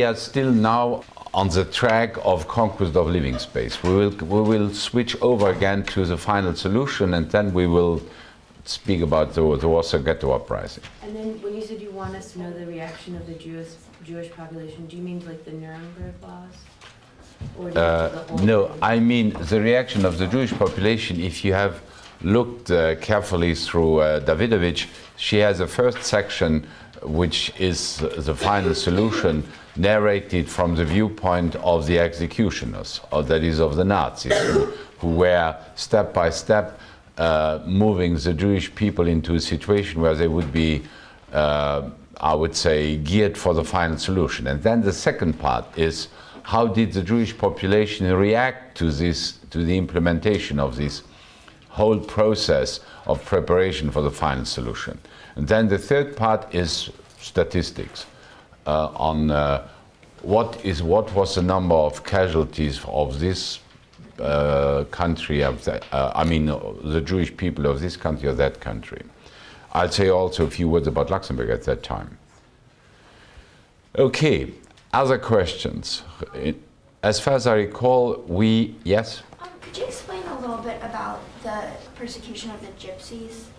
are still now on the track of conquest of living space. We will switch over again to the final solution, and then we will speak about the Warsaw Ghetto uprising. And then when you said you want us to know the reaction of the Jewish population, do you mean like the Nuremberg laws? Or do you mean the whole No, thing? I mean the reaction of the Jewish population. If you have looked carefully through Davidovich, she has a first section which is the final solution, narrated from the viewpoint of the executioners, or that is of the Nazis, who were step by step moving the Jewish people into a situation where they would be, I would say, geared for the final solution. And then the second part is, how did the Jewish population react to this, to the implementation of this whole process of preparation for the final solution? And then the third part is statistics on what was the number of casualties of this country, I mean the Jewish people of this country or that country. I'll say also a few words about Luxembourg at that time. Okay, other questions? As far as I recall, yes? Could you explain a little bit about the persecution of the Gypsies?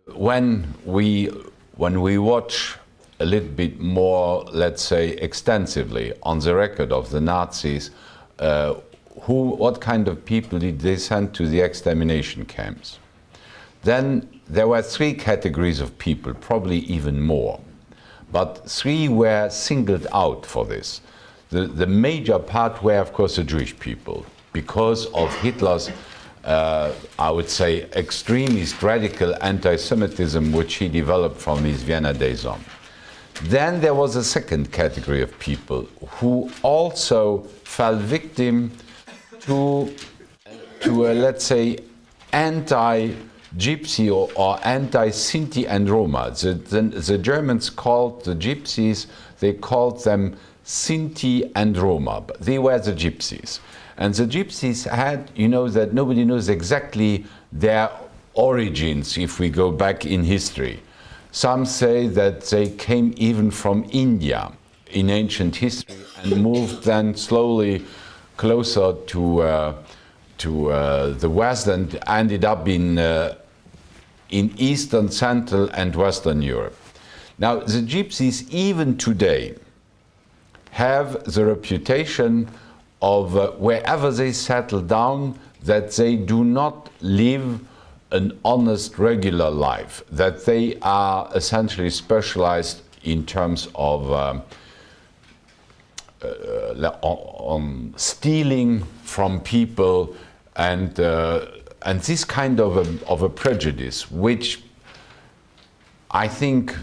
When we watch a little bit more, let's say, extensively on the record of the Nazis, what kind of people did they send to the extermination camps? Then there were three categories of people, probably even more, but three were singled out for this. The major part were, of course, the Jewish people, because of Hitler's I would say, extremist, radical anti-Semitism which he developed from his Vienna days on. Then there was a second category of people who also fell victim to let's say, anti-Gypsy or anti-Sinti and Roma. The Germans called the Gypsies, they called them Sinti and Roma, but they were the Gypsies. And the Gypsies had, you know, that nobody knows exactly their origins if we go back in history. Some say that they came even from India in ancient history and moved then slowly closer to the West and ended up in Eastern, Central and Western Europe. Now, the Gypsies, even today, have the reputation of wherever they settle down, that they do not live an honest, regular life, that they are essentially specialized in terms of on stealing from people and this kind of a prejudice, which I think,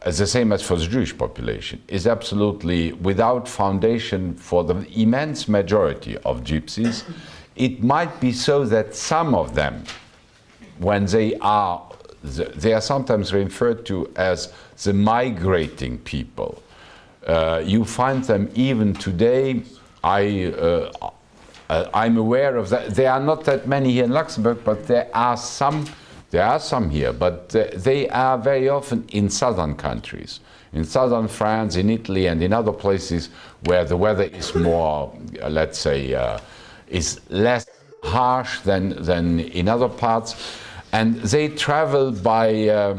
as the same as for the Jewish population, is absolutely without foundation for the immense majority of Gypsies. It might be so that some of them, when they are sometimes referred to as the migrating people. You find them even today. I'm aware of that. There are not that many here in Luxembourg, but there are some here, but they are very often in southern countries, in southern France, in Italy, and in other places where the weather is more, let's say, is less harsh than in other parts. And they travel by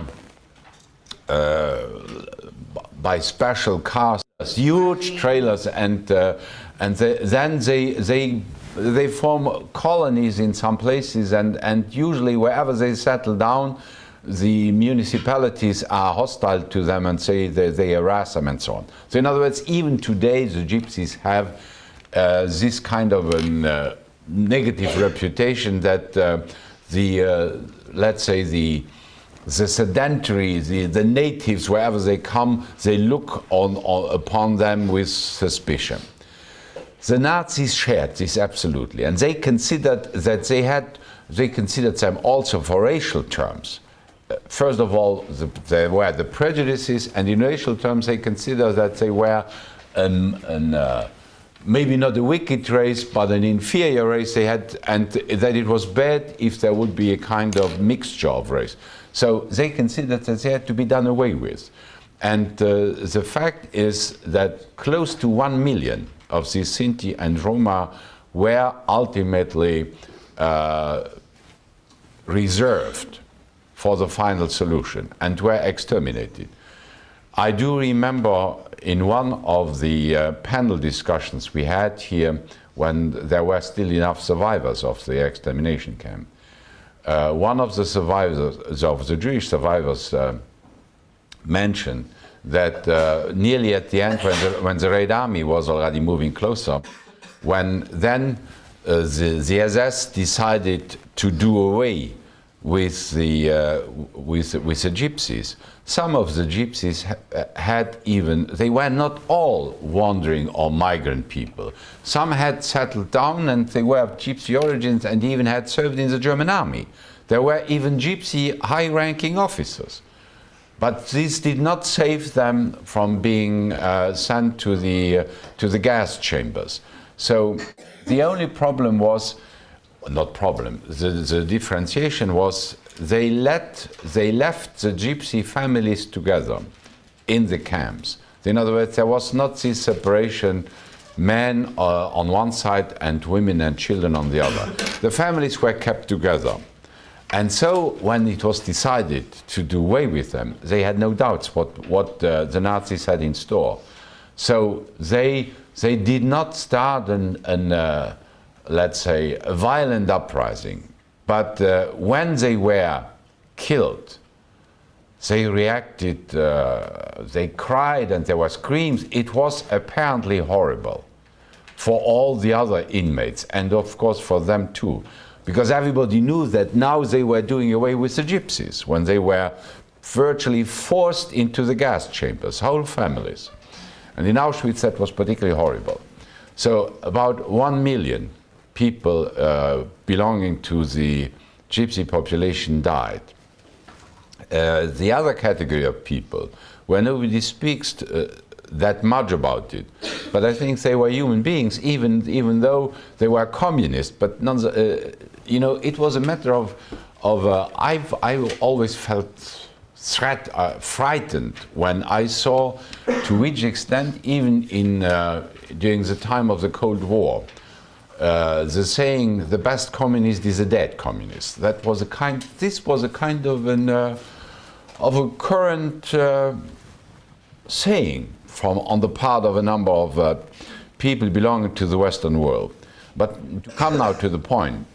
special cars, huge trailers, and then they form colonies in some places, and usually wherever they settle down, the municipalities are hostile to them and say they harass them and so on. So in other words, even today the Gypsies have this kind of a negative reputation that let's say the sedentary, the natives, wherever they come, they look upon them with suspicion. The Nazis shared this absolutely, and they considered that they considered them also for racial terms. First of all, there were the prejudices, and in racial terms they considered that they were maybe not a wicked race, but an inferior race they had, and that it was bad if there would be a kind of mixture of race. So they considered that they had to be done away with. And the fact is that close to 1 million of these Sinti and Roma were ultimately reserved for the final solution and were exterminated. I do remember in one of the panel discussions we had here when there were still enough survivors of the extermination camp. One of the survivors, of the Jewish survivors, mentioned that nearly at the end, when the Red Army was already moving closer, when then the SS decided to do away with the gypsies. Some of the gypsies had even, they were not all wandering or migrant people. Some had settled down and they were of gypsy origins and even had served in the German army. There were even gypsy high-ranking officers. But this did not save them from being sent to the gas chambers. So the only problem was, not problem, the differentiation was they left the gypsy families together in the camps. In other words, there was not this separation, men on one side and women and children on the other. The families were kept together. And so when it was decided to do away with them, they had no doubts what the Nazis had in store. So they did not start let's say, a violent uprising. But when they were killed, they reacted, they cried and there were screams. It was apparently horrible for all the other inmates and of course for them too. Because everybody knew that now they were doing away with the gypsies when they were virtually forced into the gas chambers, whole families. And in Auschwitz that was particularly horrible. So about 1 million people belonging to the gypsy population died. The other category of people, where nobody speaks that much about it, but I think they were human beings, even though they were communists. But you know, it was a matter of I've always felt frightened when I saw to which extent, even during the time of the Cold War, the saying "the best communist is a dead communist." That was this was a kind of a current saying on the part of a number of people belonging to the Western world. But to come now to the point,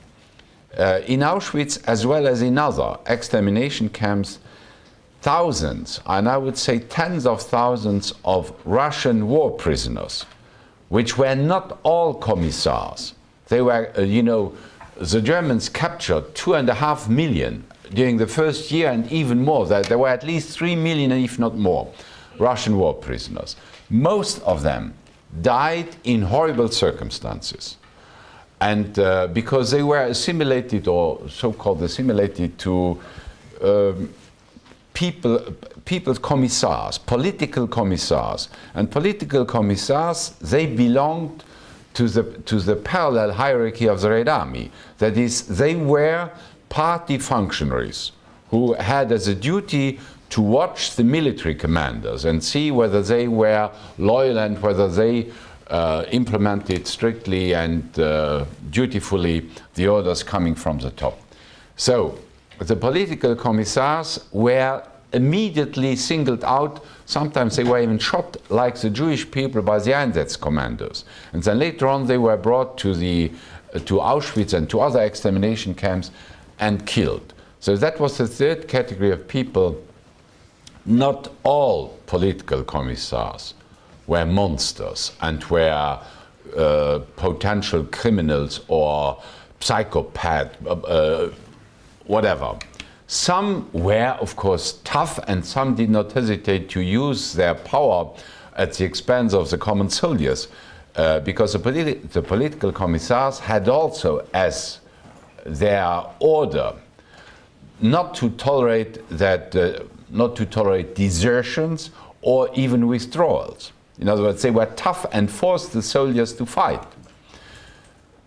in Auschwitz as well as in other extermination camps, thousands, and I would say tens of thousands of Russian war prisoners, which were not all commissars. They were, you know, the Germans captured 2.5 million during the first year and even more. There were at least 3 million, if not more, Russian war prisoners. Most of them died in horrible circumstances. And because they were assimilated, or so-called assimilated, to people's commissars, political commissars. And political commissars, they belonged to the parallel hierarchy of the Red Army. That is, they were party functionaries who had as a duty to watch the military commanders and see whether they were loyal and whether they implemented strictly and dutifully the orders coming from the top. So the political commissars were immediately singled out. Sometimes they were even shot, like the Jewish people, by the Einsatz commanders. And then later on they were brought to Auschwitz and to other extermination camps and killed. So that was the third category of people. Not all political commissars were monsters and were potential criminals or psychopaths, whatever. Some were, of course, tough, and some did not hesitate to use their power at the expense of the common soldiers, because the political commissars had also as their order not to tolerate desertions or even withdrawals. In other words, they were tough and forced the soldiers to fight.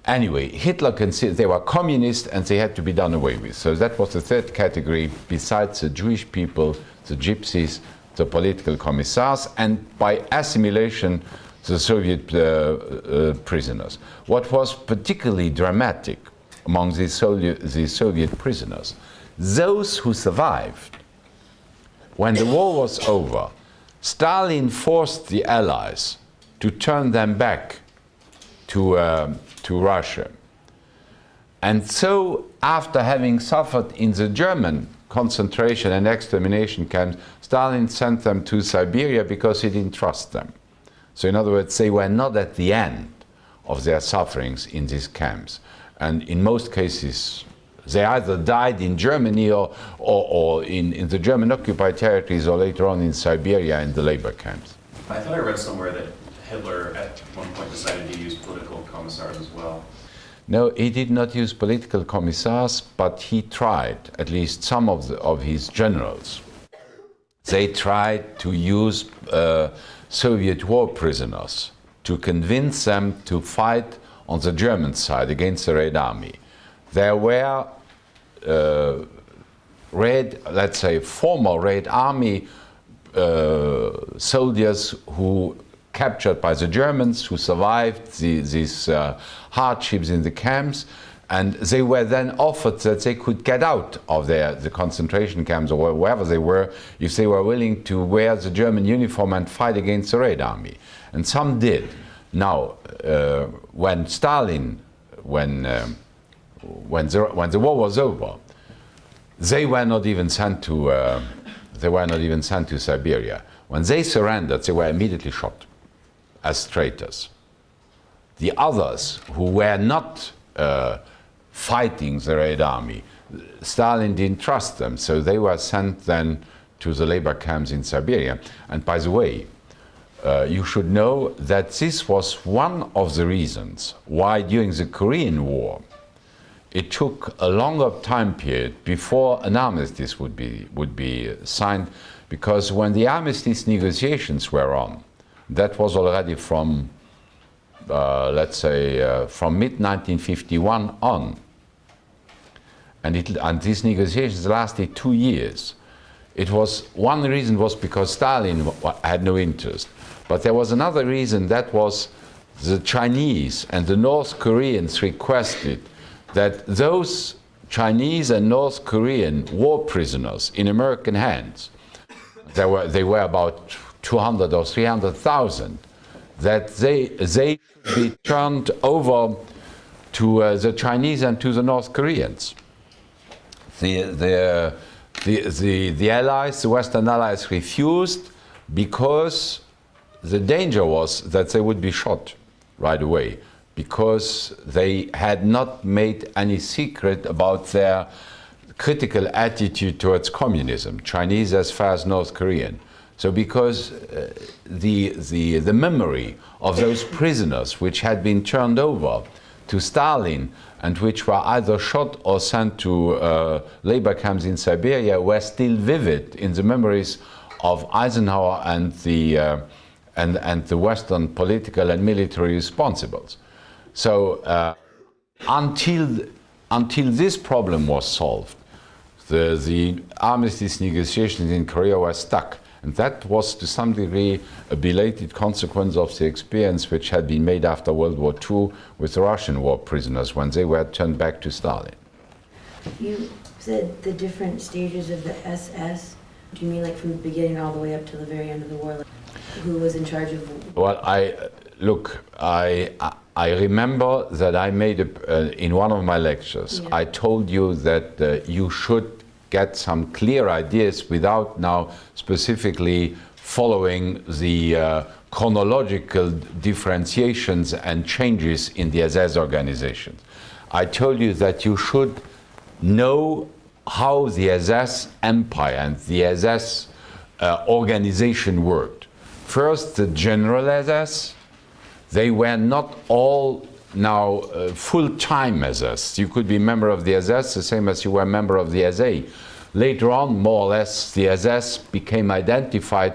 Anyway, Hitler considered they were communists and they had to be done away with. So that was the third category, besides the Jewish people, the gypsies, the political commissars, and by assimilation the Soviet prisoners. What was particularly dramatic among the Soviet prisoners, those who survived, when the war was over, Stalin forced the Allies to turn them back to Russia. And so, after having suffered in the German concentration and extermination camps, Stalin sent them to Siberia because he didn't trust them. So in other words, they were not at the end of their sufferings in these camps. And in most cases, they either died in Germany or in the German occupied territories, or later on in Siberia in the labor camps. I thought I read somewhere that Hitler at one point decided to use political commissars as well. No, he did not use political commissars, but he tried, at least some of his generals. They tried to use Soviet war prisoners to convince them to fight on the German side against the Red Army. There were let's say, former Red Army soldiers who captured by the Germans, who survived these hardships in the camps, and they were then offered that they could get out of the concentration camps or wherever they were if they were willing to wear the German uniform and fight against the Red Army. And some did. Now, when the war was over, they were not even sent to Siberia. When they surrendered, they were immediately shot as traitors. The others who were not fighting the Red Army, Stalin didn't trust them, so they were sent then to the labor camps in Siberia. And by the way, you should know that this was one of the reasons why during the Korean War it took a longer time period before an armistice would be signed, because when the armistice negotiations were on, that was already from let's say from mid-1951 on, and these negotiations lasted 2 years. It was, one reason was because Stalin had no interest, but there was another reason, that was the Chinese and the North Koreans requested that those Chinese and North Korean war prisoners in American hands, they were about 200 or 300,000, that they should be turned over to the Chinese and to the North Koreans. The Allies, the Western Allies, refused because the danger was that they would be shot right away, because they had not made any secret about their critical attitude towards communism, Chinese as far as North Korean. So because the memory of those prisoners which had been turned over to Stalin and which were either shot or sent to labor camps in Siberia were still vivid in the memories of Eisenhower and the Western political and military responsibles. So until this problem was solved, the armistice negotiations in Korea were stuck. And that was to some degree a belated consequence of the experience which had been made after World War II with the Russian war prisoners when they were turned back to Stalin. You said the different stages of the SS. Do you mean like from the beginning all the way up to the very end of the war? Like, who was in charge of? Well, I remember that I made in one of my lectures, I told you that you should get some clear ideas without now specifically following the chronological differentiations and changes in the SS organization. I told you that you should know how the SS empire and the SS organization worked. First, the general SS, they were not all now full-time SS. You could be a member of the SS the same as you were a member of the SA. Later on, more or less, the SS became identified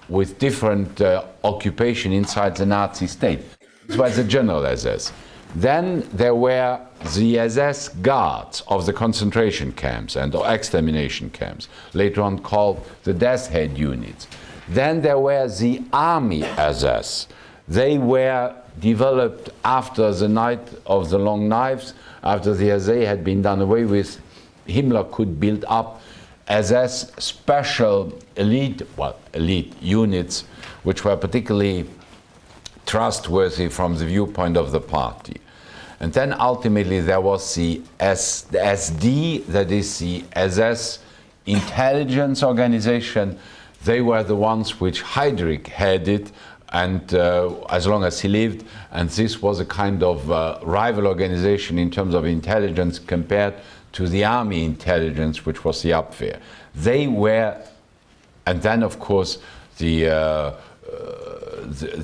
with different occupation inside the Nazi state. This was the general SS. Then there were the SS guards of the concentration camps and extermination camps, later on called the death head units. Then there were the army SS. They were developed after the Night of the Long Knives, after the SA had been done away with. Himmler could build up SS special elite units, which were particularly trustworthy from the viewpoint of the party. And then ultimately there was the SD, that is the SS intelligence organization. They were the ones which Heydrich headed, and as long as he lived, and this was a kind of rival organization in terms of intelligence compared to the army intelligence, which was the Abwehr. They were, and then of course the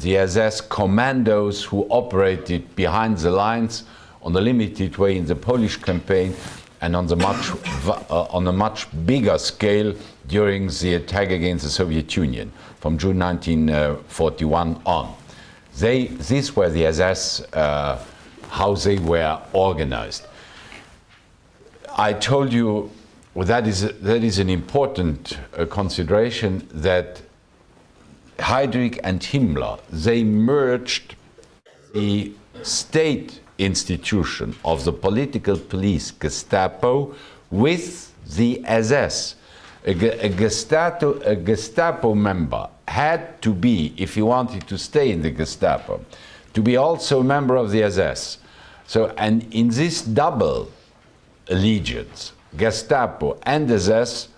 SS commandos who operated behind the lines on a limited way in the Polish campaign, and on a much bigger scale during the attack against the Soviet Union from June 1941 on. These were the SS, how they were organized. I told you, well, that is an important consideration, that Heydrich and Himmler, they merged the state institution of the political police Gestapo with the SS. A Gestapo member had to be, if he wanted to stay in the Gestapo, to be also a member of the SS. So, and in this double allegiance, Gestapo and SS,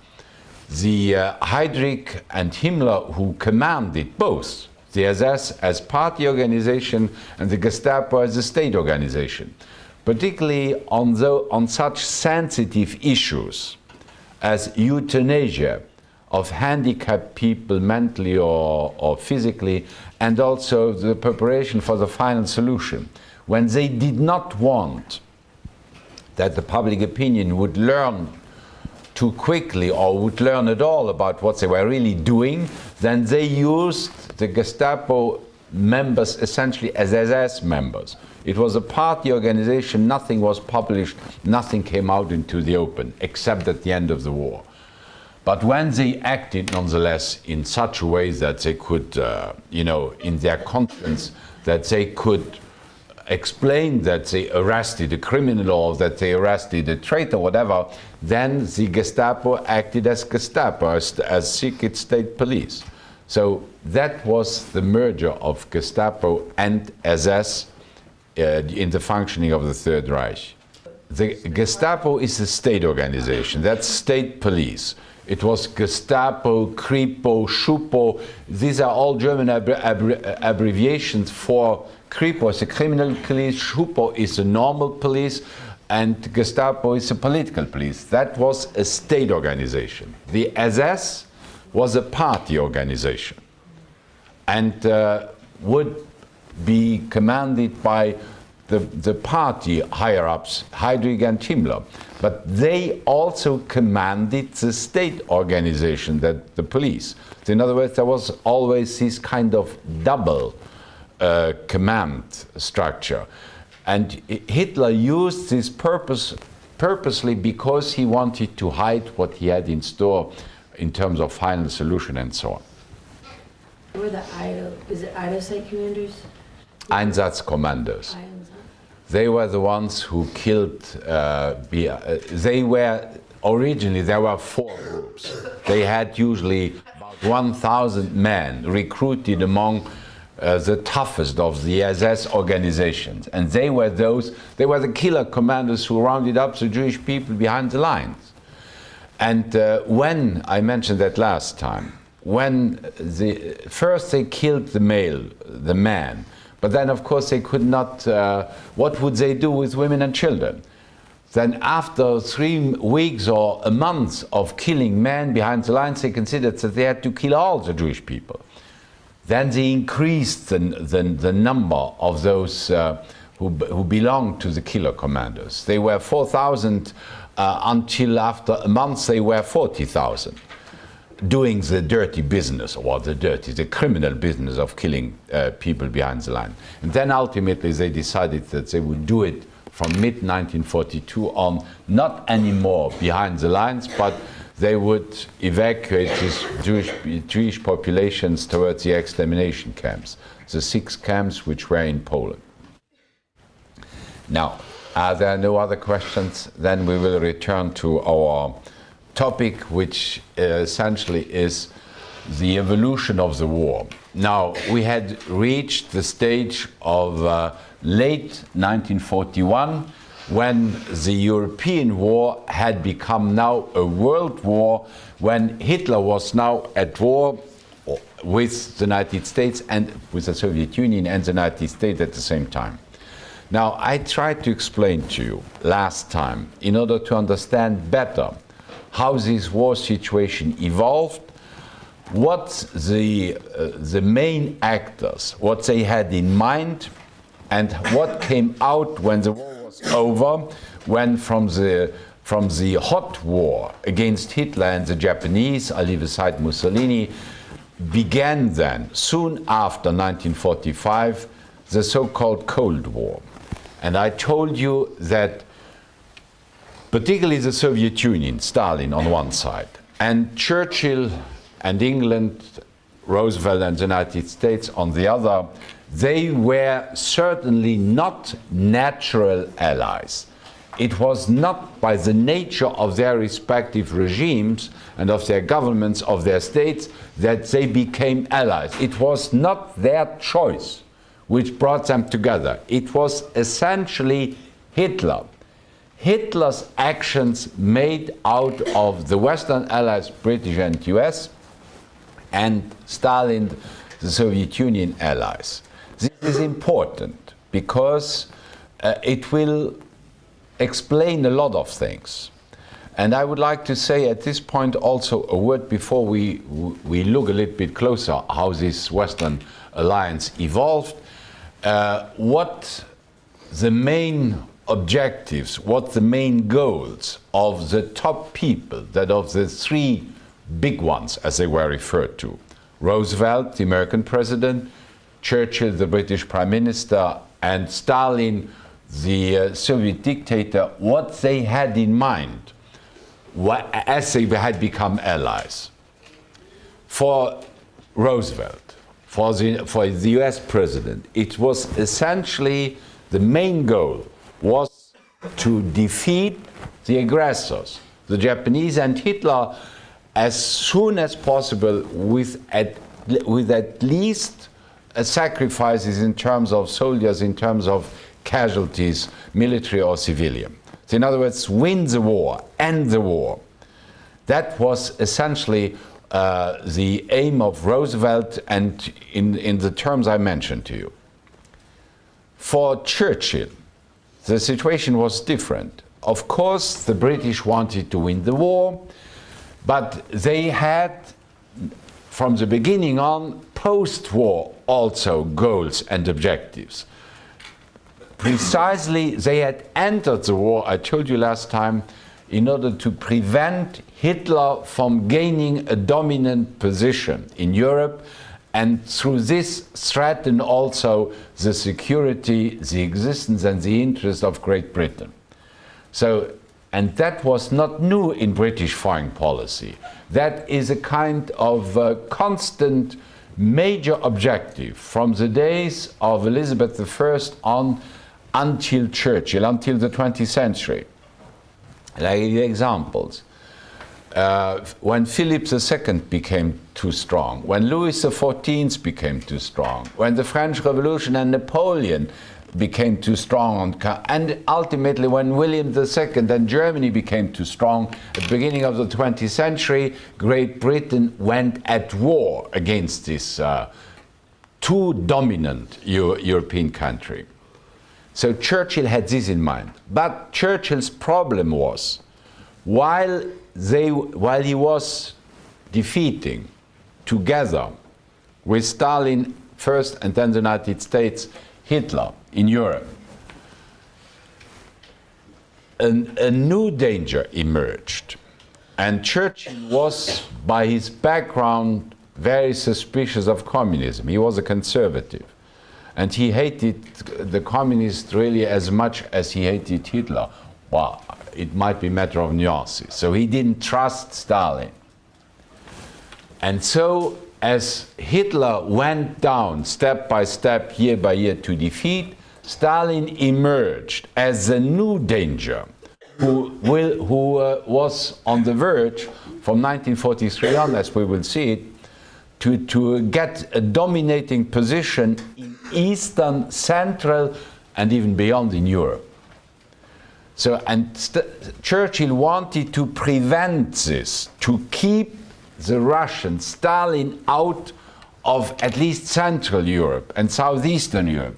the Heydrich and Himmler, who commanded both the SS as party organization and the Gestapo as a state organization, particularly on such sensitive issues as euthanasia of handicapped people mentally or physically, and also the preparation for the final solution. When they did not want that the public opinion would learn too quickly or would learn at all about what they were really doing, then they used the Gestapo members essentially as SS members. It was a party organization, nothing was published, nothing came out into the open, except at the end of the war. But when they acted nonetheless in such a way that they could, in their conscience, that they could explain that they arrested a criminal or that they arrested a traitor, whatever, then the Gestapo acted as Gestapo, as secret state police. So that was the merger of Gestapo and SS in the functioning of the Third Reich. The Gestapo is a state organization, that's state police. It was Gestapo, Kripo, Schupo. These are all German abbreviations for Kripo is a criminal police, Schupo is a normal police, and Gestapo is a political police. That was a state organization. The SS was a party organization and would be commanded by the party higher-ups, Heydrich and Himmler. But they also commanded the state organization, that the police. So in other words, there was always this kind of double command structure. And Hitler used this purposely because he wanted to hide what he had in store in terms of final solution and so on. Who were the Eidelstedt commanders? Einsatzkommandos. They were the ones who killed, they were, originally there were 4 groups. They had usually about 1,000 men recruited among the toughest of the SS organizations. And they were the killer commanders who rounded up the Jewish people behind the lines. And when, I mentioned that last time, when first they killed the man, but then of course they could not, what would they do with women and children? Then after 3 weeks or a month of killing men behind the lines, they considered that they had to kill all the Jewish people. Then they increased the number of those who belonged to the killer commandos. They were 4,000 until after a month they were 40,000. Doing the dirty business, or the criminal business of killing people behind the line. And then ultimately they decided that they would do it from mid-1942 on, not anymore behind the lines, but they would evacuate these Jewish populations towards the extermination camps, the 6 camps which were in Poland. Now, are there no other questions? Then we will return to our topic, which essentially is the evolution of the war. Now, we had reached the stage of late 1941, when the European war had become now a world war, when Hitler was now at war with the United States and with the Soviet Union and the United States at the same time. Now, I tried to explain to you last time, in order to understand better how this war situation evolved, what the main actors, what they had in mind, and what came out when the war was over, when from the hot war against Hitler and the Japanese, I leave aside Mussolini, began then, soon after 1945, the so-called Cold War. And I told you that particularly the Soviet Union, Stalin on one side, and Churchill and England, Roosevelt and the United States on the other, they were certainly not natural allies. It was not by the nature of their respective regimes and of their governments, of their states, that they became allies. It was not their choice which brought them together. It was essentially Hitler. Hitler's actions made out of the Western allies, British and US, and Stalin, the Soviet Union allies. This is important because it will explain a lot of things. And I would like to say at this point also a word before we look a little bit closer how this Western alliance evolved, what the main objectives, what the main goals of the top people, that of the 3 big ones as they were referred to, Roosevelt, the American president, Churchill, the British Prime Minister, and Stalin, the Soviet dictator, what they had in mind as they had become allies. For Roosevelt, for the US president, it was essentially the main goal was to defeat the aggressors, the Japanese and Hitler, as soon as possible with at least sacrifices in terms of soldiers, in terms of casualties, military or civilian. So in other words, win the war, end the war. That was essentially the aim of Roosevelt, and in the terms I mentioned to you. For Churchill, the situation was different. Of course, the British wanted to win the war, but they had, from the beginning on, post-war also goals and objectives. Precisely, they had entered the war, I told you last time, in order to prevent Hitler from gaining a dominant position in Europe, and through this threaten also the security, the existence and the interest of Great Britain. So, and that was not new in British foreign policy. That is a kind of constant major objective from the days of Elizabeth I on until Churchill, until the 20th century. I give you examples. When Philip II became too strong, when Louis XIV became too strong, when the French Revolution and Napoleon became too strong, and ultimately when William II and Germany became too strong, at the beginning of the 20th century, Great Britain went at war against this too dominant European country. So Churchill had this in mind. But Churchill's problem was, while he was defeating together with Stalin first and then the United States, Hitler in Europe, a new danger emerged. And Churchill was, by his background, very suspicious of communism. He was a conservative. And he hated the communists really as much as he hated Hitler. Well, it might be a matter of nuances. So he didn't trust Stalin. And so as Hitler went down step by step, year by year to defeat, Stalin emerged as a new danger who was on the verge from 1943 on, as we will see it, to get a dominating position in Eastern, Central, and even beyond in Europe. So, and Churchill wanted to prevent this, to keep the Russians, Stalin, out of at least Central Europe and Southeastern Europe.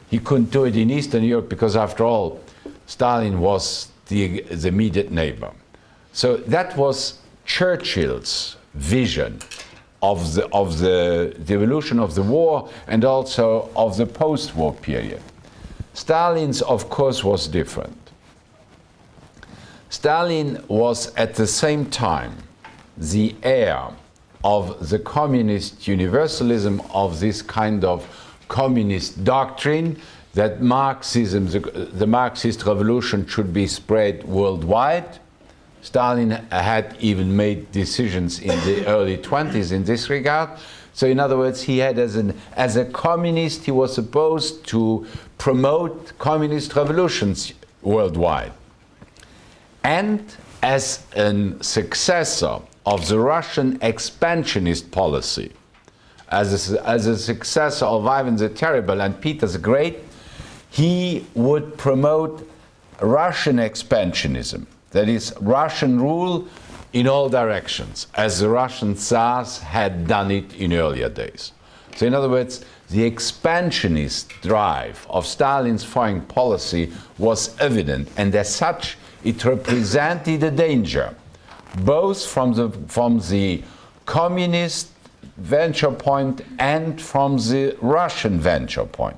He couldn't do it in Eastern Europe because, after all, Stalin was the immediate neighbor. So that was Churchill's vision of the evolution of the war and also of the post-war period. Stalin's, of course, was different. Stalin was at the same time the heir of the communist universalism, of this kind of communist doctrine that Marxism, the Marxist revolution should be spread worldwide. Stalin had even made decisions in the early 20s in this regard. So in other words, he had as a communist, he was supposed to promote communist revolutions worldwide. And as a successor of the Russian expansionist policy, as a successor of Ivan the Terrible and Peter the Great, he would promote Russian expansionism, that is, Russian rule in all directions, as the Russian Tsars had done it in earlier days. So in other words, the expansionist drive of Stalin's foreign policy was evident, and as such, it represented a danger, both from the communist venture point and from the Russian venture point.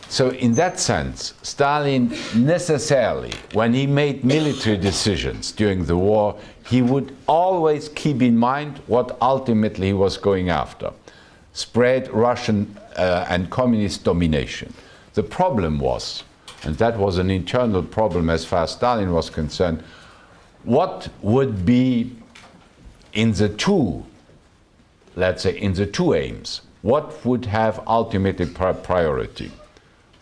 So in that sense, Stalin necessarily, when he made military decisions during the war, he would always keep in mind what ultimately he was going after: spread Russian and communist domination. The problem was, and that was an internal problem as far as Stalin was concerned, what would be in the two, let's say, in the two aims, what would have ultimately priority?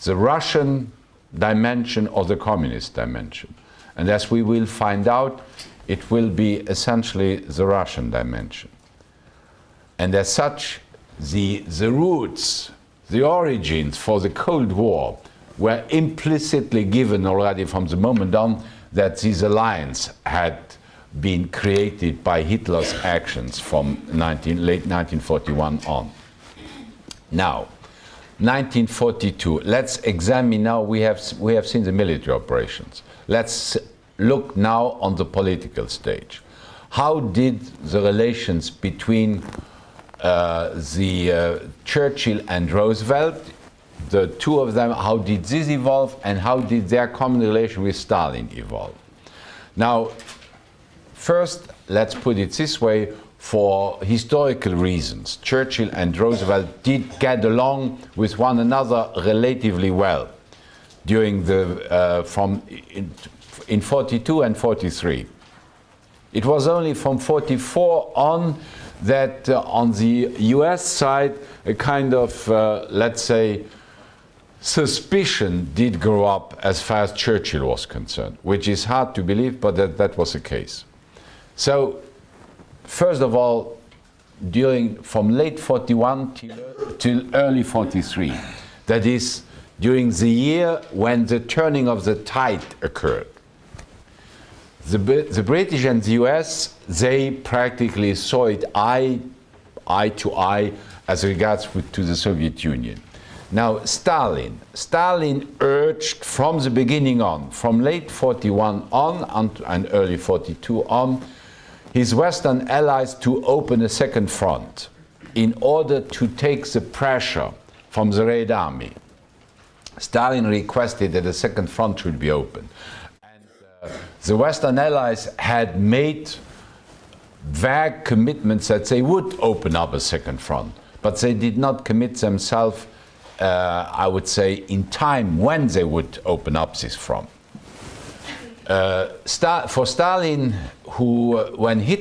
The Russian dimension or the communist dimension? And as we will find out, it will be essentially the Russian dimension. And as such, the roots, the origins for the Cold War were implicitly given already from the moment on that this alliance had been created by Hitler's actions from late 1941 on. Now, 1942, let's examine now, we have seen the military operations. Let's look now on the political stage. How did the relations between Churchill and Roosevelt, the two of them, how did this evolve, and how did their common relation with Stalin evolve? Now, first, let's put it this way: for historical reasons, Churchill and Roosevelt did get along with one another relatively well during in 42 and 43. It was only from 44 on that on the US side a kind of, let's say, suspicion did grow up as far as Churchill was concerned, which is hard to believe, but that was the case. So, first of all, from late 41 till early 43, that is, during the year when the turning of the tide occurred, the British and the US, they practically saw it eye to eye as regards to the Soviet Union. Now, Stalin urged from the beginning on, from late 41 on and early 42 on, his Western allies to open a second front in order to take the pressure from the Red Army. Stalin requested that a second front should be opened. And the Western allies had made vague commitments that they would open up a second front, but they did not commit themselves, I would say, in time when they would open up this front. For Stalin, when he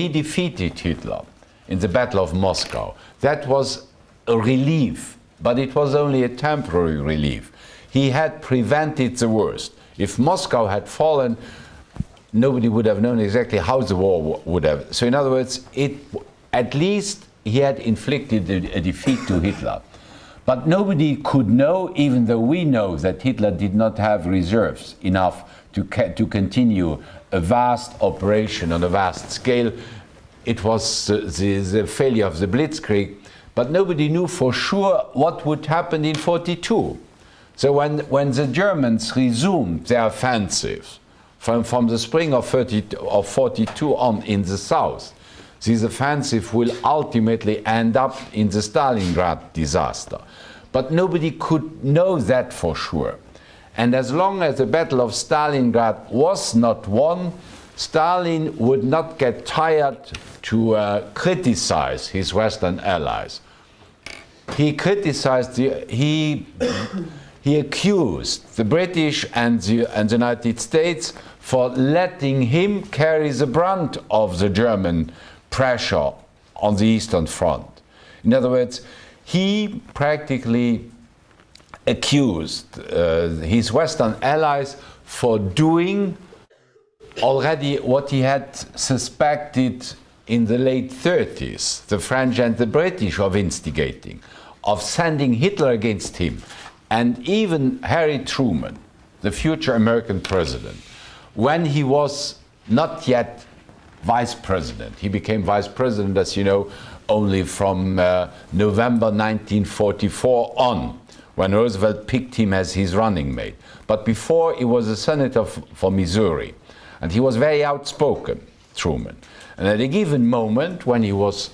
defeated Hitler in the Battle of Moscow, that was a relief, but it was only a temporary relief. He had prevented the worst. If Moscow had fallen, nobody would have known exactly how the war would have. So in other words, at least he had inflicted a defeat to Hitler. But nobody could know, even though we know that Hitler did not have reserves enough to continue a vast operation on a vast scale. It was the failure of the Blitzkrieg, but nobody knew for sure what would happen in 1942. So when the Germans resumed their offensive from the spring of 1942 on in the south, this offensive will ultimately end up in the Stalingrad disaster. But nobody could know that for sure. And as long as the Battle of Stalingrad was not won, Stalin would not get tired to criticize his Western allies. He criticized, he accused the British and the United States for letting him carry the brunt of the German pressure on the Eastern Front. In other words, he practically accused his Western allies for doing already what he had suspected in the late 30s, the French and the British, of instigating, of sending Hitler against him. And even Harry Truman, the future American president, when he was not yet vice president, he became vice president, as you know, only from November 1944 on, when Roosevelt picked him as his running mate. But before, he was a senator for Missouri, and he was very outspoken, Truman. And at a given moment, when he was,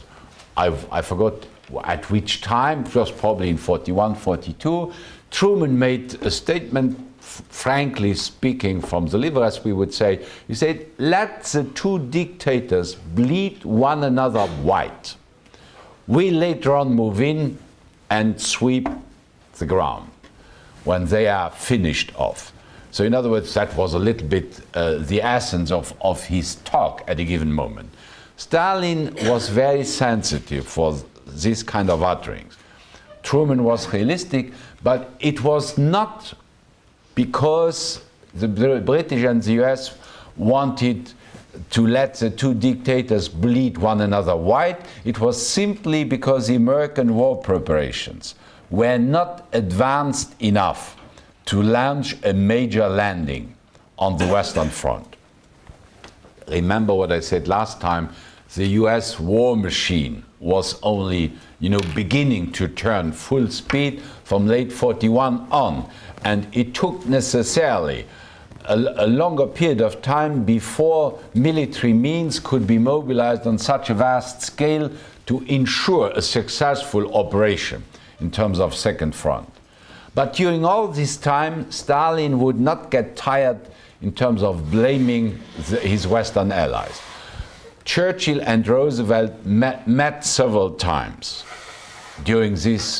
I forgot at which time, it was probably in 41, 42, Truman made a statement, frankly speaking, from the liver, as we would say. He said, let the two dictators bleed one another white. We later on move in and sweep the ground when they are finished off. So in other words, that was a little bit the essence of his talk at a given moment. Stalin was very sensitive for this kind of utterings. Truman was realistic, but it was not because the British and the US wanted to let the two dictators bleed one another white. It was simply because the American war preparations were not advanced enough to launch a major landing on the Western Front. Remember what I said last time, the US war machine was only, beginning to turn full speed from late 41 on. And it took necessarily a longer period of time before military means could be mobilized on such a vast scale to ensure a successful operation in terms of Second Front. But during all this time, Stalin would not get tired in terms of blaming his Western allies. Churchill and Roosevelt met several times during this,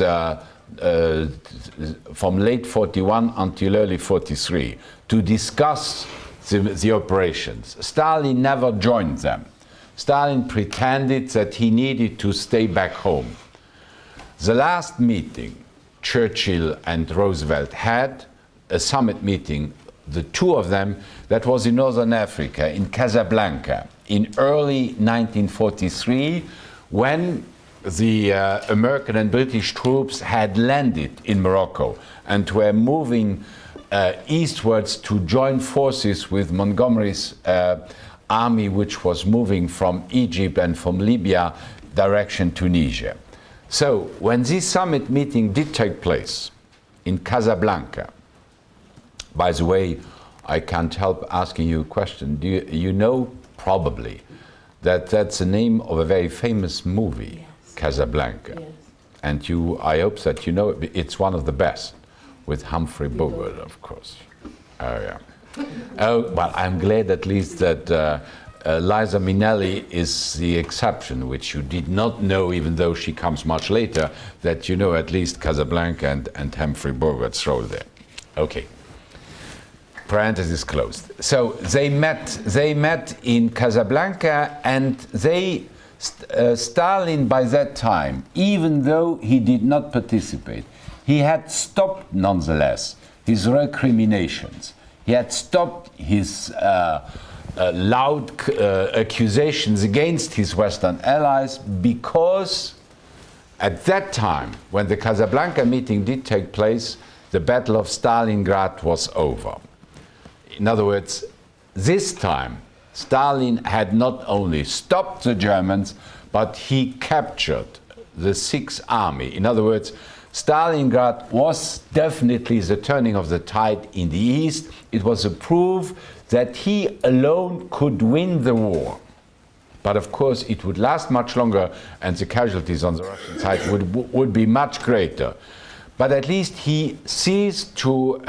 from late 41 until early 43, to discuss the operations. Stalin never joined them. Stalin pretended that he needed to stay back home. The last meeting Churchill and Roosevelt had, a summit meeting, the two of them, that was in Northern Africa, in Casablanca, in early 1943, when the American and British troops had landed in Morocco and were moving eastwards to join forces with Montgomery's army, which was moving from Egypt and from Libya direction Tunisia. So when this summit meeting did take place in Casablanca, by the way, I can't help asking you a question. Do you know probably that that's the name of a very famous movie, yes. Casablanca? Yes. And I hope that you know it's one of the best, with Humphrey Bogart, of course. Oh, yeah. Oh, well, I'm glad at least that Liza Minnelli is the exception, which you did not know, even though she comes much later, that you know at least Casablanca and Humphrey Bogart's role there. Okay. Parenthesis closed. So they met in Casablanca, and Stalin by that time, even though he did not participate, he had stopped nonetheless his recriminations. He had stopped his loud accusations against his Western allies, because at that time, when the Casablanca meeting did take place, the Battle of Stalingrad was over. In other words, this time, Stalin had not only stopped the Germans, but he captured the Sixth Army. In other words, Stalingrad was definitely the turning of the tide in the East. It was a proof that he alone could win the war. But of course, it would last much longer, and the casualties on the Russian side would be much greater. But at least he ceased to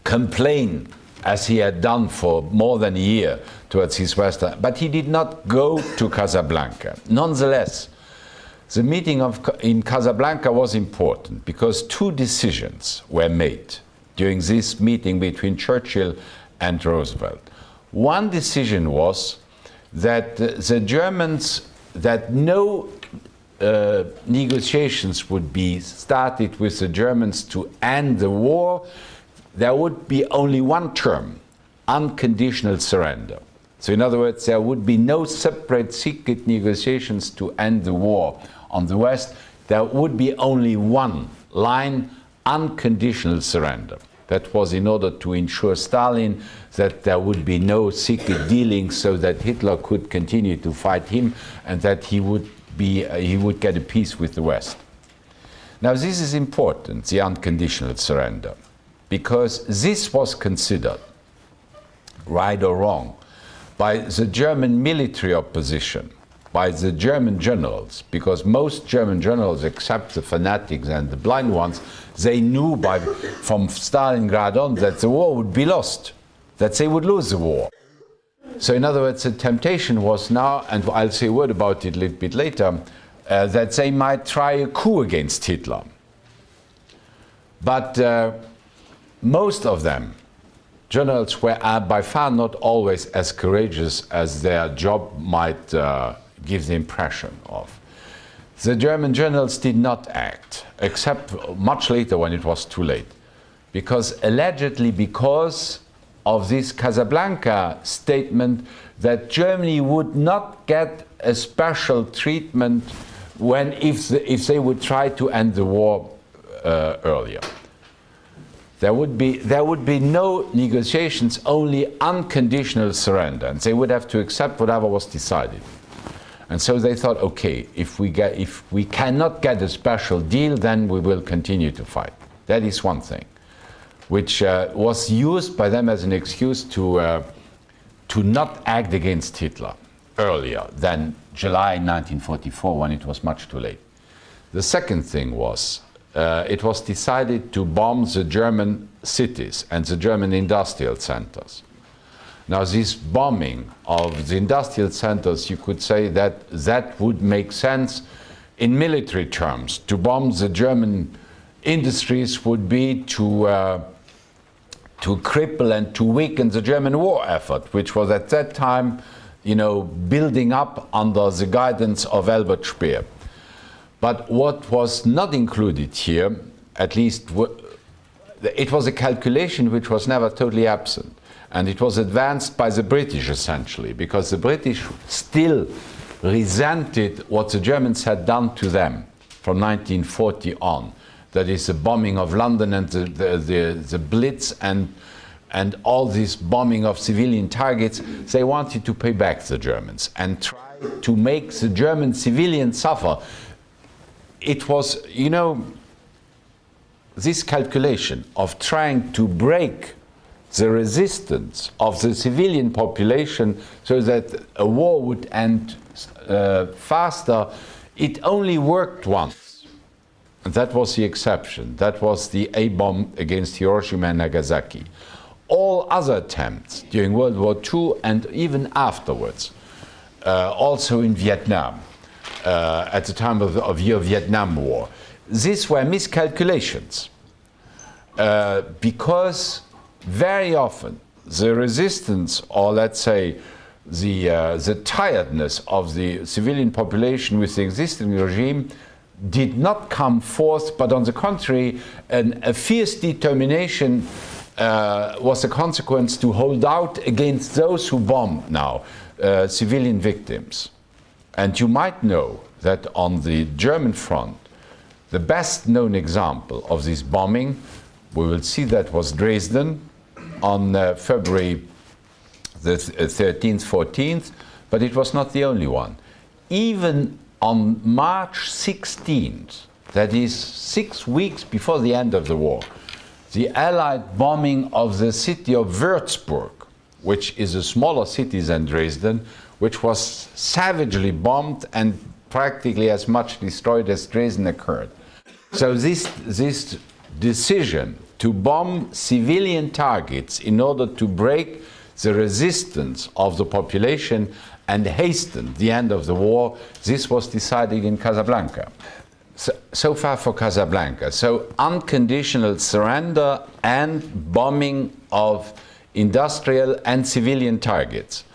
complain, as he had done for more than a year, towards his Western. But he did not go to Casablanca. Nonetheless, the meeting in Casablanca was important, because two decisions were made during this meeting between Churchill and Roosevelt. One decision was that the Germans, that no negotiations would be started with the Germans to end the war. There would be only one term: unconditional surrender. So in other words, there would be no separate secret negotiations to end the war on the West. There would be only one line: unconditional surrender. That was in order to ensure Stalin that there would be no secret dealings, so that Hitler could continue to fight him, and that he would get a peace with the West. Now this is important, the unconditional surrender, because this was considered, right or wrong, by the German military opposition, by the German generals, because most German generals, except the fanatics and the blind ones, they knew from Stalingrad on that the war would be lost, that they would lose the war. So in other words, the temptation was now, and I'll say a word about it a little bit later, that they might try a coup against Hitler. But most of them, generals, were by far not always as courageous as their job might give the impression of. The German generals did not act, except much later when it was too late, because allegedly because of this Casablanca statement that Germany would not get a special treatment if they would try to end the war earlier. There would be no negotiations, only unconditional surrender, and they would have to accept whatever was decided. And so they thought, okay, if we cannot get a special deal, then we will continue to fight. That is one thing, which was used by them as an excuse to not act against Hitler earlier than July 1944, when it was much too late. The second thing was, it was decided to bomb the German cities and the German industrial centers. Now, this bombing of the industrial centers, you could say that would make sense in military terms. To bomb the German industries would be to cripple and to weaken the German war effort, which was at that time, building up under the guidance of Albert Speer. But what was not included here, at least, it was a calculation which was never totally absent. And it was advanced by the British, essentially, because the British still resented what the Germans had done to them from 1940 on. That is the bombing of London and the Blitz and all this bombing of civilian targets. They wanted to pay back the Germans and try to make the German civilians suffer. It was, this calculation of trying to break the resistance of the civilian population so that a war would end faster, it only worked once. And that was the exception. That was the A-bomb against Hiroshima and Nagasaki. All other attempts during World War II and even afterwards, also in Vietnam, at the time of your Vietnam War, these were miscalculations. because very often the resistance, or let's say the tiredness of the civilian population with the existing regime did not come forth, but on the contrary, a fierce determination was a consequence to hold out against those who bombed now, civilian victims. And you might know that on the German front, the best known example of this bombing, we will see, that was Dresden on February the 13th, 14th, but it was not the only one. Even on March 16th, that is 6 weeks before the end of the war, the Allied bombing of the city of Würzburg, which is a smaller city than Dresden, which was savagely bombed and practically as much destroyed as Dresden occurred. So this decision to bomb civilian targets in order to break the resistance of the population and hasten the end of the war, this was decided in Casablanca. So far for Casablanca. So unconditional surrender and bombing of industrial and civilian targets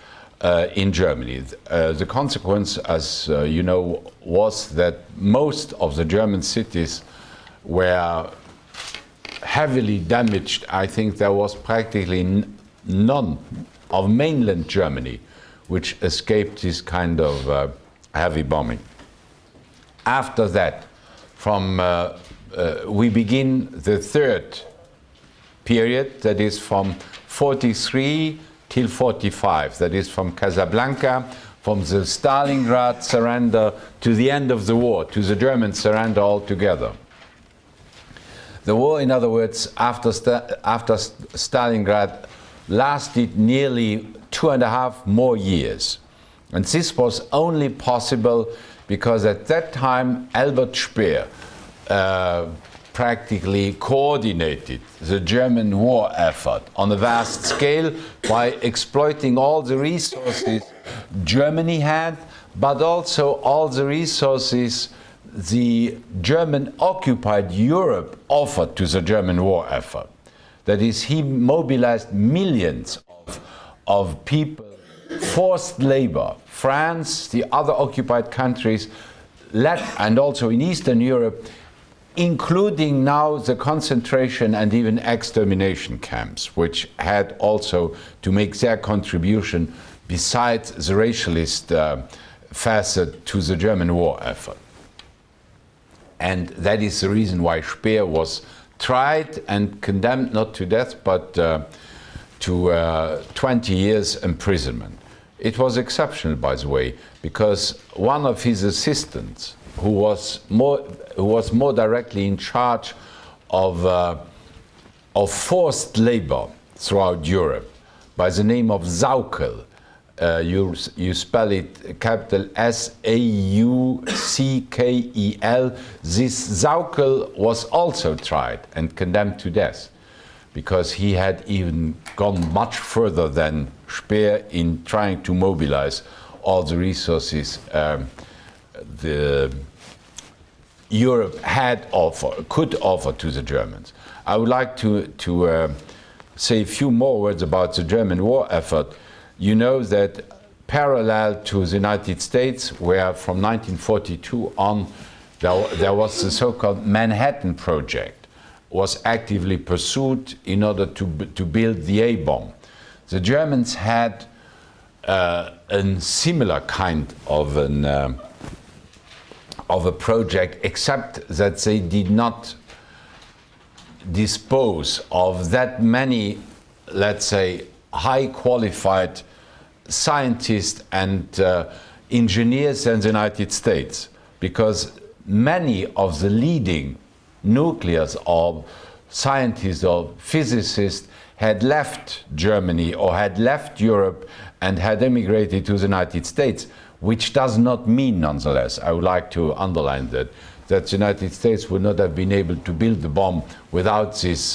in Germany. The consequence, as you know, was that most of the German cities were heavily damaged. I think there was practically none of mainland Germany which escaped this kind of heavy bombing. After that, we begin the third period, that is from 43 till 45, that is from Casablanca, from the Stalingrad surrender to the end of the war, to the German surrender altogether. The war, in other words, after Stalingrad, lasted nearly 2.5 more years. And this was only possible because at that time Albert Speer practically coordinated the German war effort on a vast scale by exploiting all the resources Germany had, but also all the resources the German occupied Europe offered to the German war effort. That is, he mobilized millions of people, forced labor. France, the other occupied countries, and also in Eastern Europe, including now the concentration and even extermination camps, which had also to make their contribution besides the racialist facet to the German war effort. And that is the reason why Speer was tried and condemned not to death, but to 20 years imprisonment. It was exceptional, by the way, because one of his assistants, who was more directly in charge of forced labor throughout Europe, by the name of Sauckel. You spell it capital S-A-U-C-K-E-L. This Sauckel was also tried and condemned to death because he had even gone much further than Speer in trying to mobilize all the resources the Europe could offer to the Germans. I would like to say a few more words about the German war effort. You know that parallel to the United States, where from 1942 on there was the so-called Manhattan Project, was actively pursued in order to build the A-bomb. The Germans had a similar kind of a project, except that they did not dispose of that many, let's say, high qualified scientists and engineers in the United States, because many of the leading nucleus or scientists or physicists had left Germany or had left Europe and had emigrated to the United States, which does not mean, nonetheless, I would like to underline that the United States would not have been able to build the bomb without these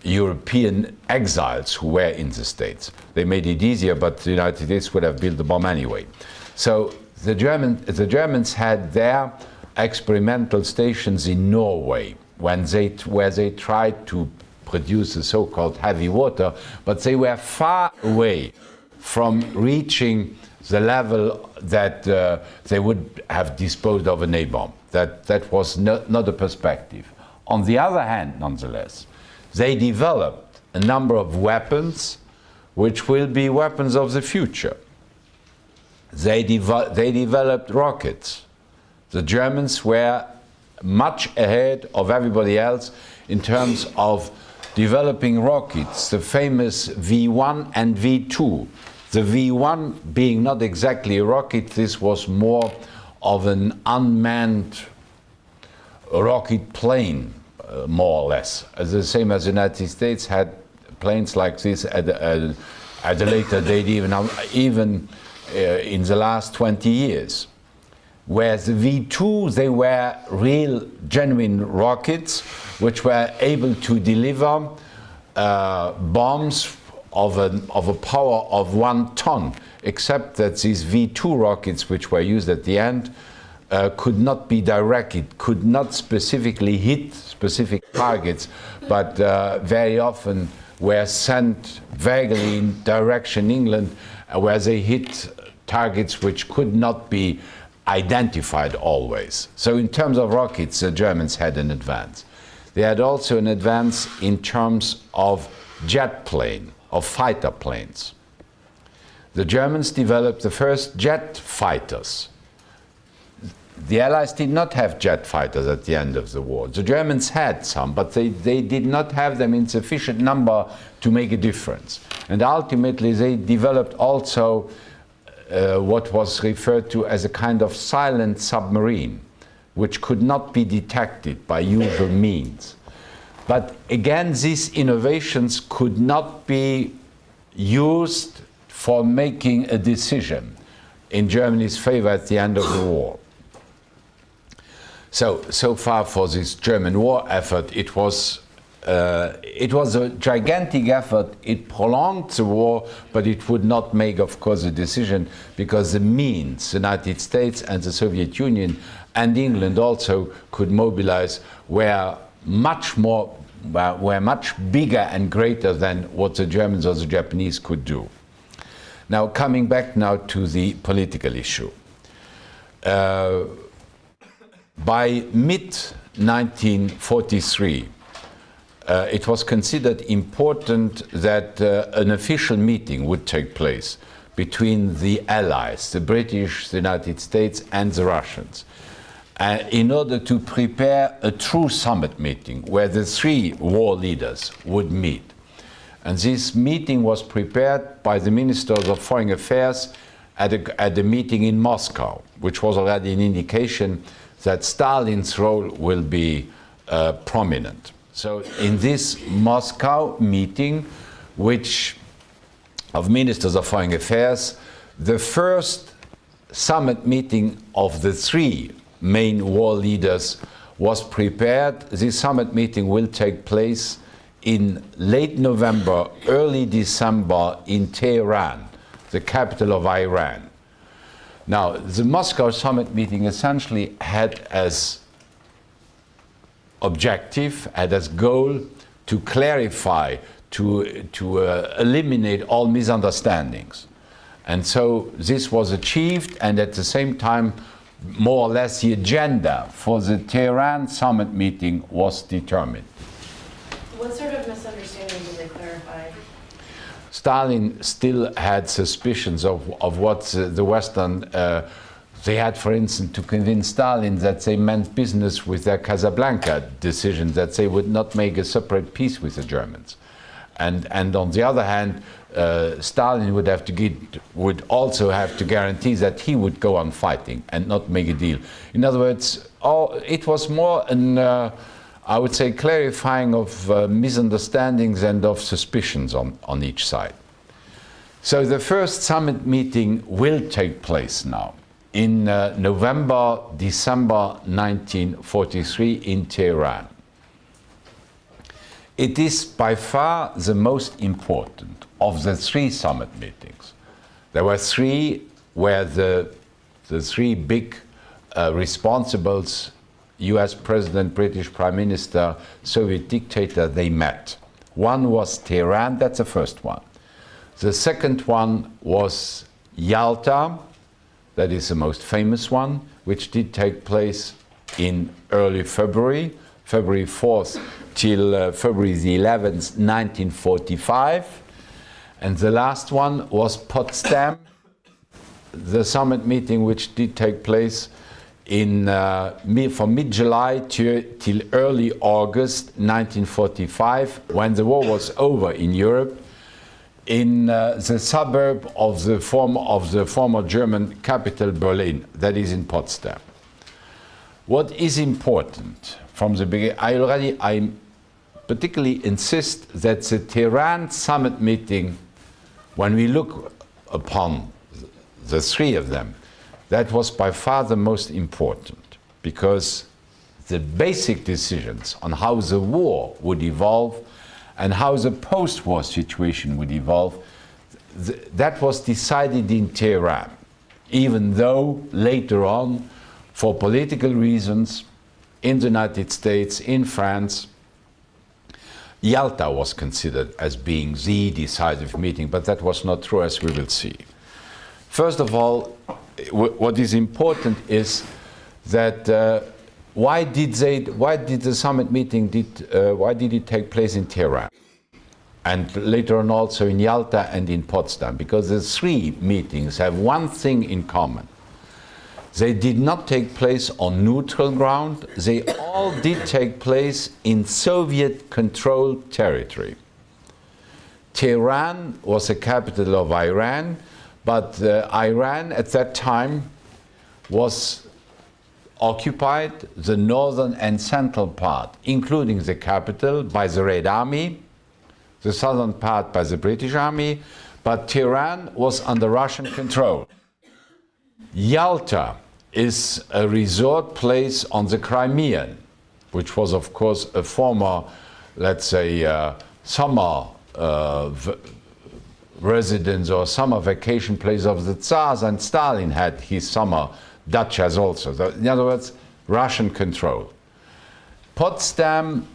European exiles who were in the States. They made it easier, but the United States would have built the bomb anyway. So the Germans had their experimental stations in Norway where they tried to produce the so-called heavy water, but they were far away from reaching the level that they would have disposed of an A-bomb. That was not a perspective. On the other hand, nonetheless, they developed a number of weapons which will be weapons of the future. They developed rockets. The Germans were much ahead of everybody else in terms of developing rockets, the famous V1 and V2. The V1 being not exactly a rocket, this was more of an unmanned rocket plane, more or less. The same as the United States had planes like this at a later date, even in the last 20 years. Whereas the V2, they were real, genuine rockets which were able to deliver bombs of a power of 1 ton, except that these V2 rockets, which were used at the end, could not be directed, could not specifically hit specific targets, but very often were sent vaguely in direction England, where they hit targets which could not be identified always. So in terms of rockets, the Germans had an advance. They had also an advance in terms of jet plane, of fighter planes. The Germans developed the first jet fighters. The Allies did not have jet fighters at the end of the war. The Germans had some, but they did not have them in sufficient number to make a difference. And ultimately they developed also what was referred to as a kind of silent submarine, which could not be detected by usual means. But again, these innovations could not be used for making a decision in Germany's favor at the end of the war. So far for this German war effort, it was a gigantic effort. It prolonged the war, but it would not make, of course, a decision, because the means, the United States and the Soviet Union and England also could mobilize, were much bigger and greater than what the Germans or the Japanese could do. Now, coming back now to the political issue. By mid-1943, it was considered important that an official meeting would take place between the Allies, the British, the United States, and the Russians, in order to prepare a true summit meeting where the three war leaders would meet. And this meeting was prepared by the Ministers of Foreign Affairs at a meeting in Moscow, which was already an indication that Stalin's role will be prominent. So in this Moscow meeting, which of Ministers of Foreign Affairs, the first summit meeting of the three main war leaders was prepared. This summit meeting will take place in late November, early December in Tehran, the capital of Iran. Now, the Moscow summit meeting essentially had as objective, had as goal to clarify, to eliminate all misunderstandings. And so this was achieved, and at the same time, more or less the agenda for the Tehran summit meeting was determined. What sort of misunderstanding did they clarify? Stalin still had suspicions of what the Western, they had, for instance, to convince Stalin that they meant business with their Casablanca decision, that they would not make a separate peace with the Germans. And on the other hand, Stalin would also have to guarantee that he would go on fighting and not make a deal. In other words, it was more an, I would say, clarifying of misunderstandings and of suspicions on each side. So the first summit meeting will take place now in November, December 1943 in Tehran. It is by far the most important of the three summit meetings. There were three where the three big responsibles, US President, British Prime Minister, Soviet dictator, they met. One was Tehran, that's the first one. The second one was Yalta, that is the most famous one, which did take place in early February, February 4th till February the 11th, 1945. And the last one was Potsdam, the summit meeting which did take place from mid-July till early August 1945, when the war was over in Europe, in the suburb of the former German capital, Berlin, that is in Potsdam. What is important from the beginning, I particularly insist that the Tehran summit meeting, when we look upon the three of them, that was by far the most important, because the basic decisions on how the war would evolve and how the post-war situation would evolve, that was decided in Tehran, even though later on, for political reasons, in the United States, in France, Yalta was considered as being the decisive meeting, but that was not true, as we will see. First of all, what is important is that why did the summit meeting why did it take place in Tehran, and later on also in Yalta and in Potsdam? Because the three meetings have one thing in common: they did not take place on neutral ground. They all did take place in Soviet-controlled territory. Tehran was the capital of Iran, but Iran at that time was occupied, the northern and central part, including the capital, by the Red Army, the southern part by the British Army, but Tehran was under Russian control. Yalta is a resort place on the Crimean, which was, of course, a former, let's say, summer residence or summer vacation place of the Tsars, and Stalin had his summer dachas also. In other words, Russian control. Potsdam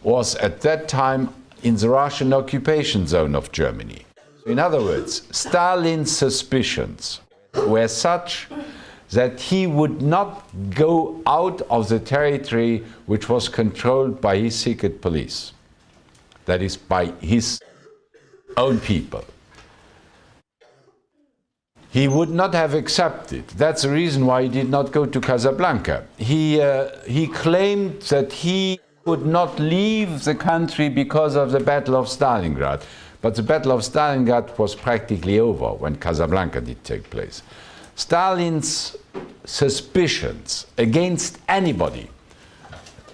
was at that time in the Russian occupation zone of Germany. In other words, Stalin's suspicions were such that he would not go out of the territory which was controlled by his secret police, that is, by his own people. He would not have accepted. That's the reason why he did not go to Casablanca. He claimed that he could not leave the country because of the Battle of Stalingrad. But the Battle of Stalingrad was practically over when Casablanca did take place. Stalin's suspicions against anybody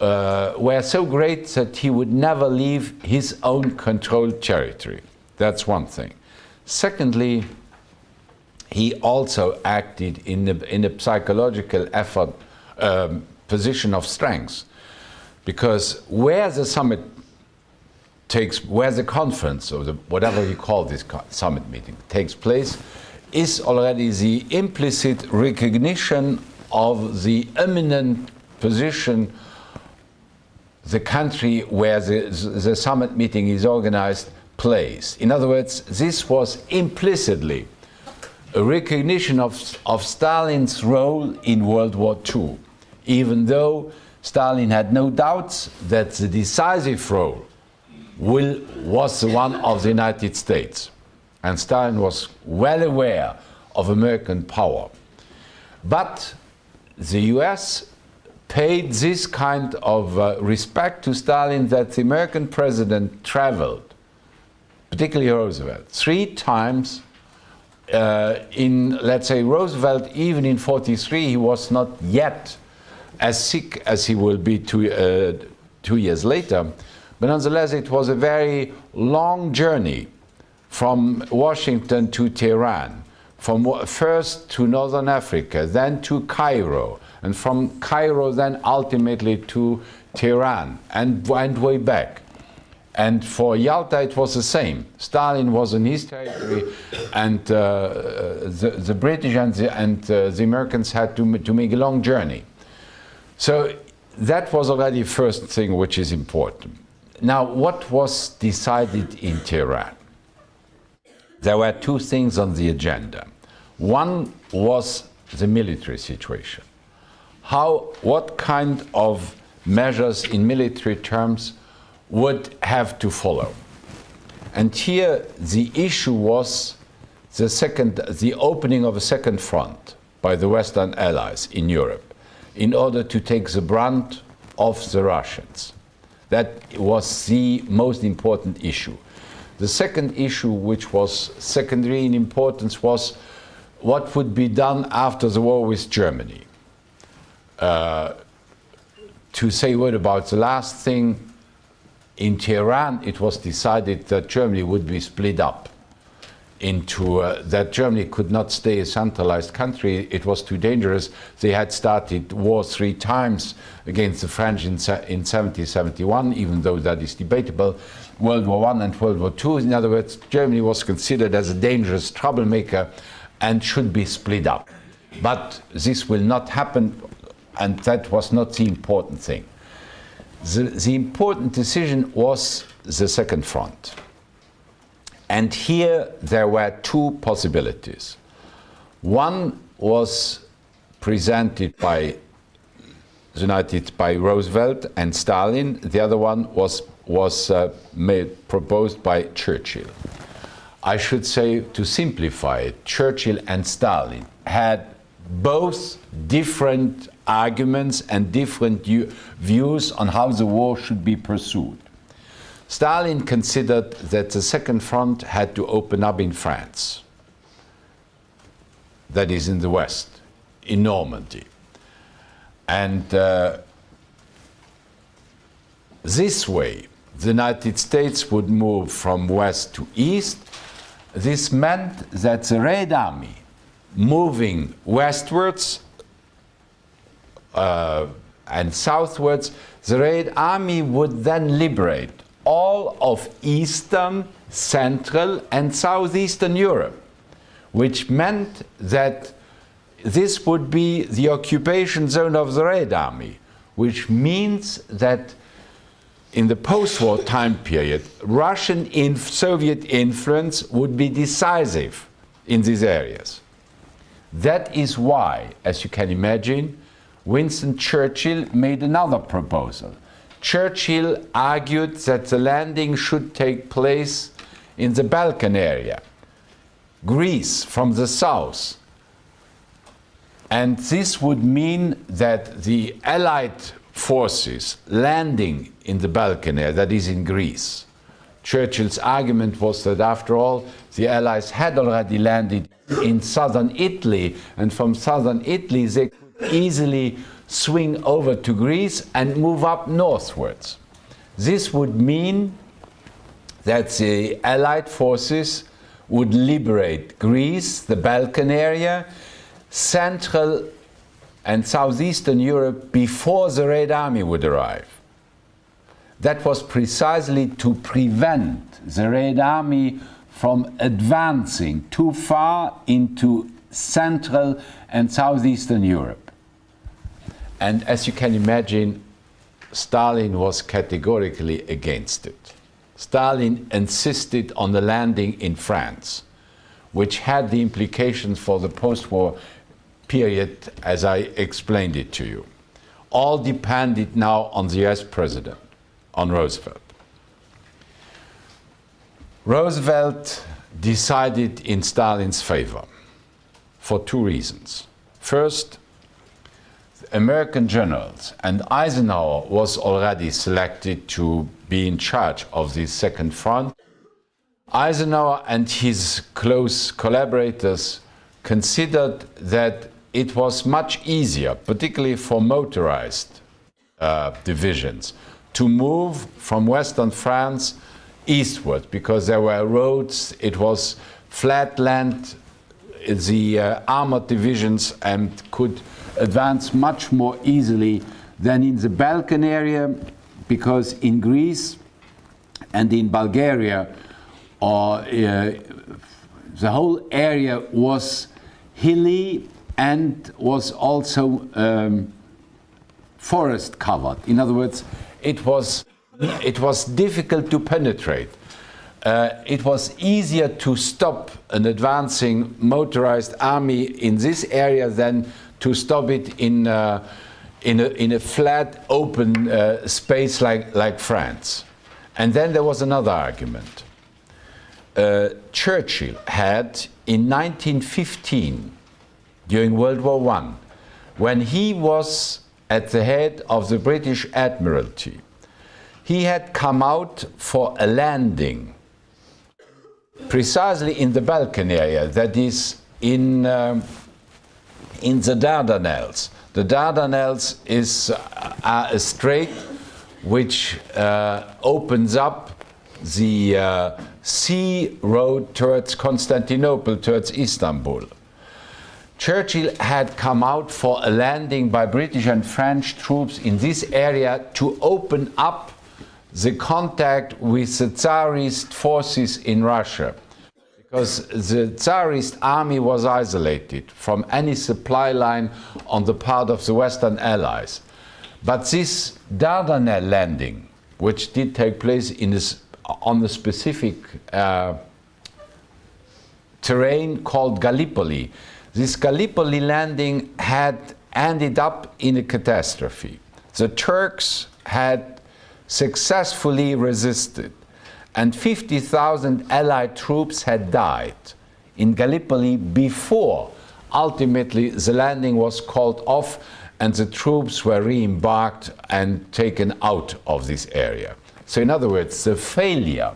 were so great that he would never leave his own controlled territory. That's one thing. Secondly, he also acted in a psychological effort, position of strength, because where the summit where the conference, or whatever you call this summit meeting, takes place, is already the implicit recognition of the eminent position the country where the summit meeting is organized plays. In other words, this was implicitly a recognition of Stalin's role in World War II, even though Stalin had no doubts that the decisive role was the one of the United States. And Stalin was well aware of American power. But the US paid this kind of respect to Stalin, that the American president traveled, particularly Roosevelt, 3 times. Let's say, Roosevelt, even in 1943, he was not yet as sick as he will be 2 years later. But nonetheless, it was a very long journey from Washington to Tehran, from first to Northern Africa, then to Cairo, and from Cairo then ultimately to Tehran, and went way back. And for Yalta, it was the same. Stalin was in his territory, and the British and the Americans had to make a long journey. So that was already the first thing which is important. Now, what was decided in Tehran? There were two things on the agenda. One was the military situation. What kind of measures in military terms would have to follow? And here the issue was the opening of a second front by the Western allies in Europe in order to take the brunt of the Russians. That was the most important issue. The second issue, which was secondary in importance, was what would be done after the war with Germany. To say a word about the last thing, in Tehran it was decided that Germany would be split up into, that Germany could not stay a centralized country. It was too dangerous. They had started war 3 times against the French in 70-71, even though that is debatable, World War I and World War II. In other words, Germany was considered as a dangerous troublemaker and should be split up. But this will not happen, and that was not the important thing. The important decision was the second front. And here there were 2 possibilities. One was presented by Roosevelt and Stalin. The other one was proposed by Churchill. I should say, to simplify it, Churchill and Stalin had both different arguments and different views on how the war should be pursued. Stalin considered that the second front had to open up in France, that is in the West, in Normandy. And this way, the United States would move from west to east. This meant that the Red Army, moving westwards and southwards, the Red Army would then liberate all of Eastern, Central, and Southeastern Europe, which meant that this would be the occupation zone of the Red Army, which means that in the post-war time period, Russian Soviet influence would be decisive in these areas. That is why, as you can imagine, Winston Churchill made another proposal. Churchill argued that the landing should take place in the Balkan area, Greece from the south. And this would mean that the Allied forces landing in the Balkan area, that is in Greece. Churchill's argument was that after all, the Allies had already landed in southern Italy, and from southern Italy they could easily swing over to Greece and move up northwards. This would mean that the Allied forces would liberate Greece, the Balkan area, Central and Southeastern Europe before the Red Army would arrive. That was precisely to prevent the Red Army from advancing too far into Central and Southeastern Europe. And as you can imagine, Stalin was categorically against it. Stalin insisted on the landing in France, which had the implications for the post-war period as I explained it to you. All depended now on the US president, on Roosevelt. Roosevelt decided in Stalin's favor for 2 reasons. First, American generals, and Eisenhower was already selected to be in charge of the second front. Eisenhower and his close collaborators considered that it was much easier, particularly for motorized divisions, to move from Western France eastward, because there were roads, it was flat land, the armored divisions could advance much more easily than in the Balkan area, because in Greece and in Bulgaria, the whole area was hilly and was also forest covered. In other words, it was It was difficult to penetrate. It was easier to stop an advancing motorized army in this area than to stop it in a flat, open space like France. And then there was another argument. Churchill had, in 1915, during World War I, when he was at the head of the British Admiralty, he had come out for a landing precisely in the Balkan area, that is in the Dardanelles. The Dardanelles is a strait which opens up the sea road towards Constantinople, towards Istanbul. Churchill had come out for a landing by British and French troops in this area to open up the contact with the Tsarist forces in Russia, because the Tsarist army was isolated from any supply line on the part of the Western Allies. But this Dardanelles landing, which did take place on a specific terrain called Gallipoli, this Gallipoli landing had ended up in a catastrophe. The Turks had successfully resisted, and 50,000 Allied troops had died in Gallipoli before ultimately the landing was called off and the troops were re-embarked and taken out of this area. So in other words, the failure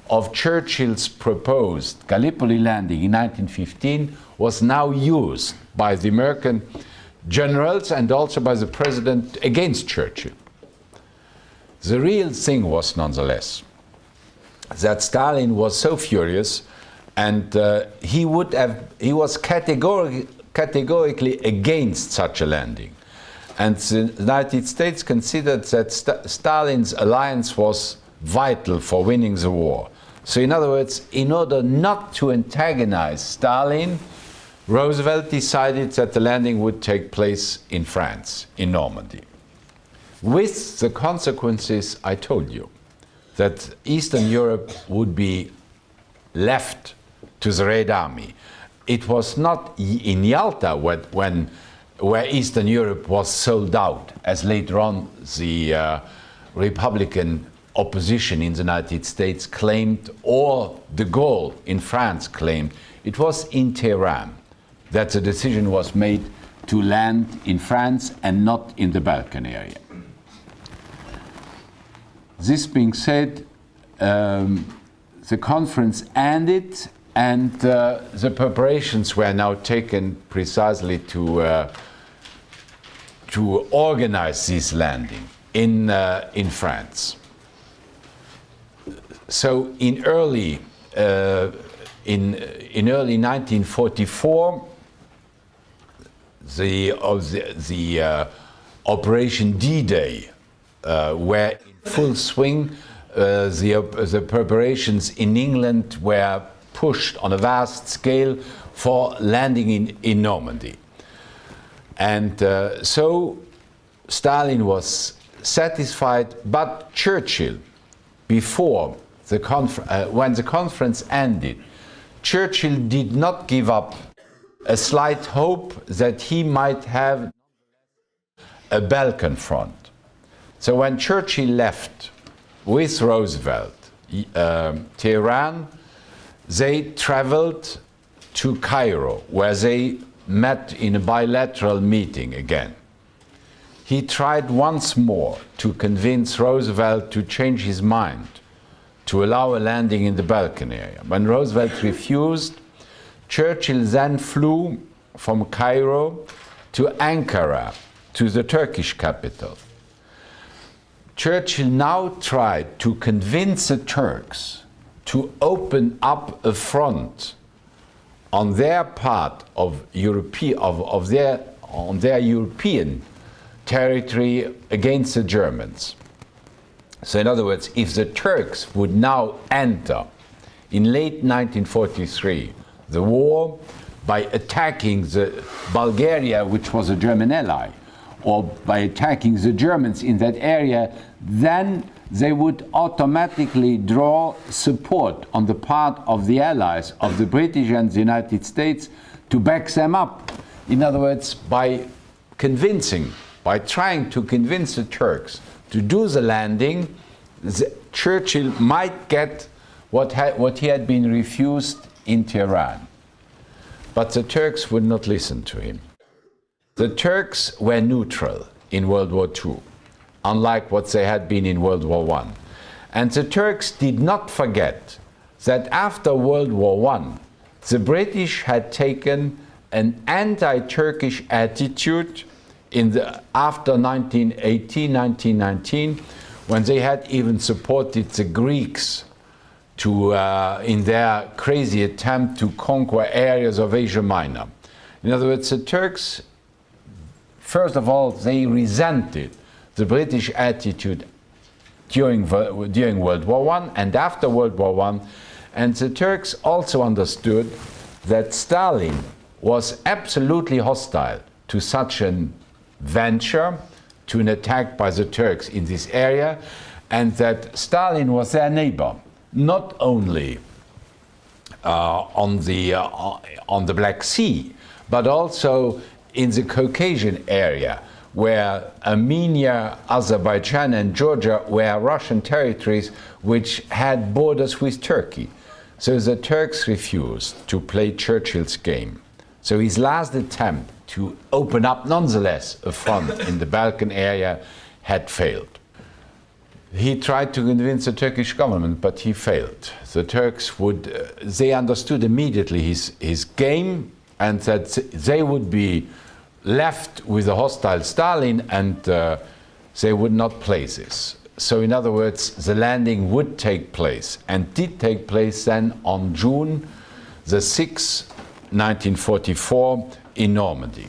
of Churchill's proposed Gallipoli landing in 1915 was now used by the American generals and also by the president against Churchill. The real thing was, nonetheless, that Stalin was so furious, and he was categorically against such a landing. And the United States considered that Stalin's alliance was vital for winning the war. So in other words, in order not to antagonize Stalin, Roosevelt decided that the landing would take place in France, in Normandy, with the consequences I told you, that Eastern Europe would be left to the Red Army. It was not in Yalta where Eastern Europe was sold out, as later on the Republican opposition in the United States claimed, or de Gaulle in France claimed. It was in Tehran that the decision was made to land in France and not in the Balkan area. This being said, the conference ended, and the preparations were now taken precisely to organize this landing in France. So in early 1944, the Operation D-Day were in full swing. The preparations in England were pushed on a vast scale for landing in Normandy. And so Stalin was satisfied, but Churchill, before when the conference ended, Churchill did not give up a slight hope that he might have a Balkan front. So when Churchill left with Roosevelt Tehran, they traveled to Cairo, where they met in a bilateral meeting again. He tried once more to convince Roosevelt to change his mind, to allow a landing in the Balkan area. When Roosevelt refused, Churchill then flew from Cairo to Ankara, to the Turkish capital. Churchill now tried to convince the Turks to open up a front on their part of on their European territory against the Germans. So in other words, if the Turks would now enter in late 1943 the war by attacking Bulgaria, which was a German ally, or by attacking the Germans in that area, then they would automatically draw support on the part of the allies of the British and the United States to back them up. In other words, by trying to convince the Turks to do the landing, Churchill might get what he had been refused in Tehran. But the Turks would not listen to him. The Turks were neutral in World War II, unlike what they had been in World War I. And the Turks did not forget that after World War I, the British had taken an anti-Turkish attitude after 1918, 1919, when they had even supported the Greeks in their crazy attempt to conquer areas of Asia Minor. In other words, the Turks, first of all, they resented the British attitude during World War I and after World War I, and the Turks also understood that Stalin was absolutely hostile to such an venture, to an attack by the Turks in this area, and that Stalin was their neighbor, not only on the Black Sea, but also in the Caucasian area, where Armenia, Azerbaijan, and Georgia were Russian territories which had borders with Turkey. So the Turks refused to play Churchill's game. So his last attempt to open up nonetheless a front in the Balkan area had failed. He tried to convince the Turkish government, but he failed. The Turks they understood immediately his game, and that they would be left with a hostile Stalin, and they would not play this. So in other words, the landing would take place, and did take place then on June the 6th, 1944, in Normandy.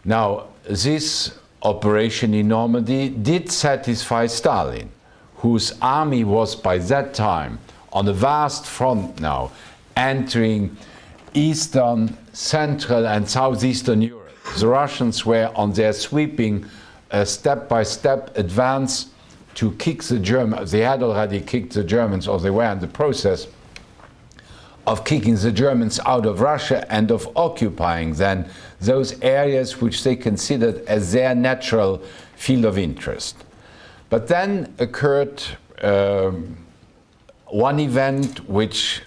Now, this operation in Normandy did satisfy Stalin, whose army was by that time on a vast front now, entering Eastern, Central, and Southeastern Europe. The Russians were on their sweeping step-by-step advance to kick the Germans. They had already kicked the Germans, or they were in the process of kicking the Germans out of Russia and of occupying then those areas which they considered as their natural field of interest. But then occurred one event which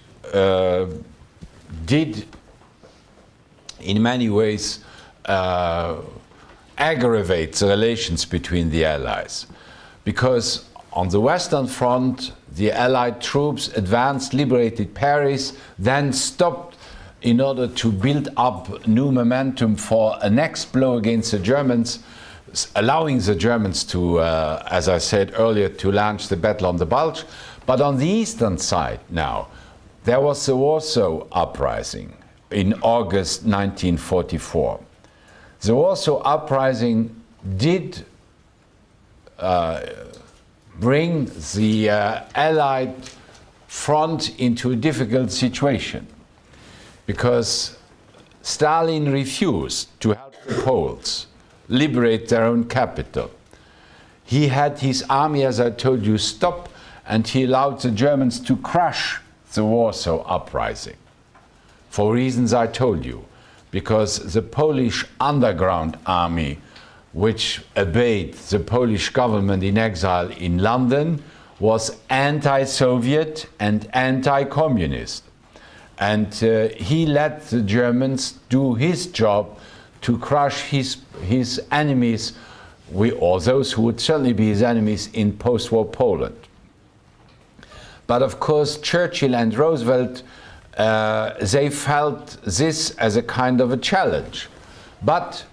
did in many ways aggravate the relations between the Allies. Because on the Western Front, the Allied troops advanced, liberated Paris, then stopped in order to build up new momentum for a next blow against the Germans, allowing the Germans to, as I said earlier, to launch the battle on the Bulge. But on the eastern side now, there was the Warsaw Uprising in August 1944. The Warsaw Uprising did bring the Allied front into a difficult situation, because Stalin refused to help the Poles liberate their own capital. He had his army, as I told you, stop, and he allowed the Germans to crush the Warsaw Uprising. For reasons I told you, because the Polish underground army, which obeyed the Polish government in exile in London, was anti-Soviet and anti-communist. And he let the Germans do his job to crush his enemies, or those who would certainly be his enemies in post-war Poland. But of course, Churchill and Roosevelt, they felt this as a kind of a challenge. But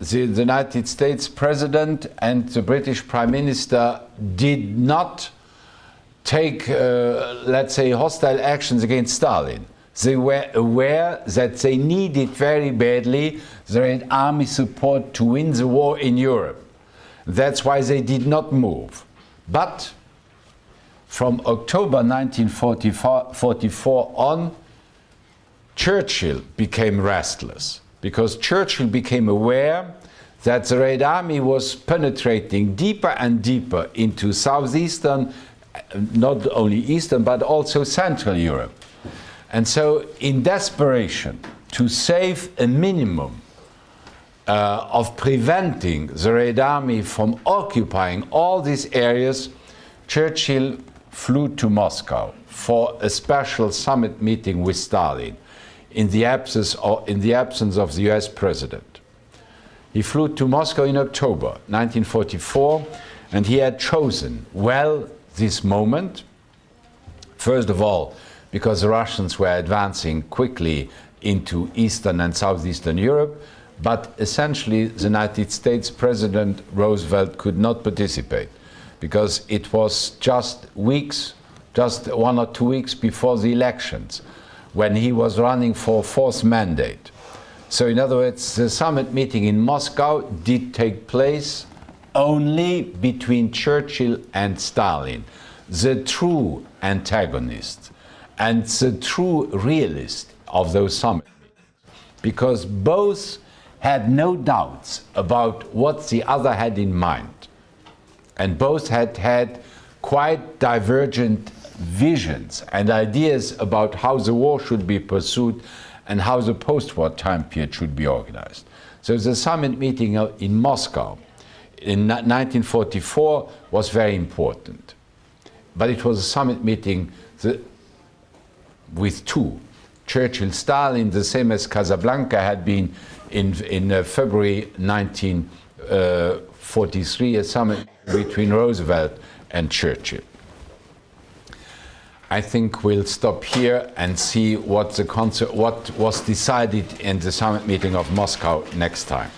the United States President and the British Prime Minister did not take, let's say, hostile actions against Stalin. They were aware that they needed very badly their army support to win the war in Europe. That's why they did not move. But from October 1944 on, Churchill became restless, because Churchill became aware that the Red Army was penetrating deeper and deeper into southeastern, not only Eastern, but also Central Europe. And so, in desperation to save a minimum of preventing the Red Army from occupying all these areas, Churchill flew to Moscow for a special summit meeting with Stalin in the absence of the US president. He flew to Moscow in October 1944, and he had chosen well this moment, first of all, because the Russians were advancing quickly into Eastern and Southeastern Europe, but essentially the United States President Roosevelt could not participate because it was just 1 or 2 weeks before the elections when he was running for a fourth mandate. So in other words, the summit meeting in Moscow did take place only between Churchill and Stalin, the true antagonist and the true realist of those summit meetings, because both had no doubts about what the other had in mind, and both had had quite divergent visions and ideas about how the war should be pursued and how the post-war time period should be organized. So the summit meeting in Moscow in 1944 was very important. But it was a summit meeting with two. Churchill-Stalin, the same as Casablanca had been in February 1943, a summit between Roosevelt and Churchill. I think we'll stop here and see what was decided in the summit meeting of Moscow next time.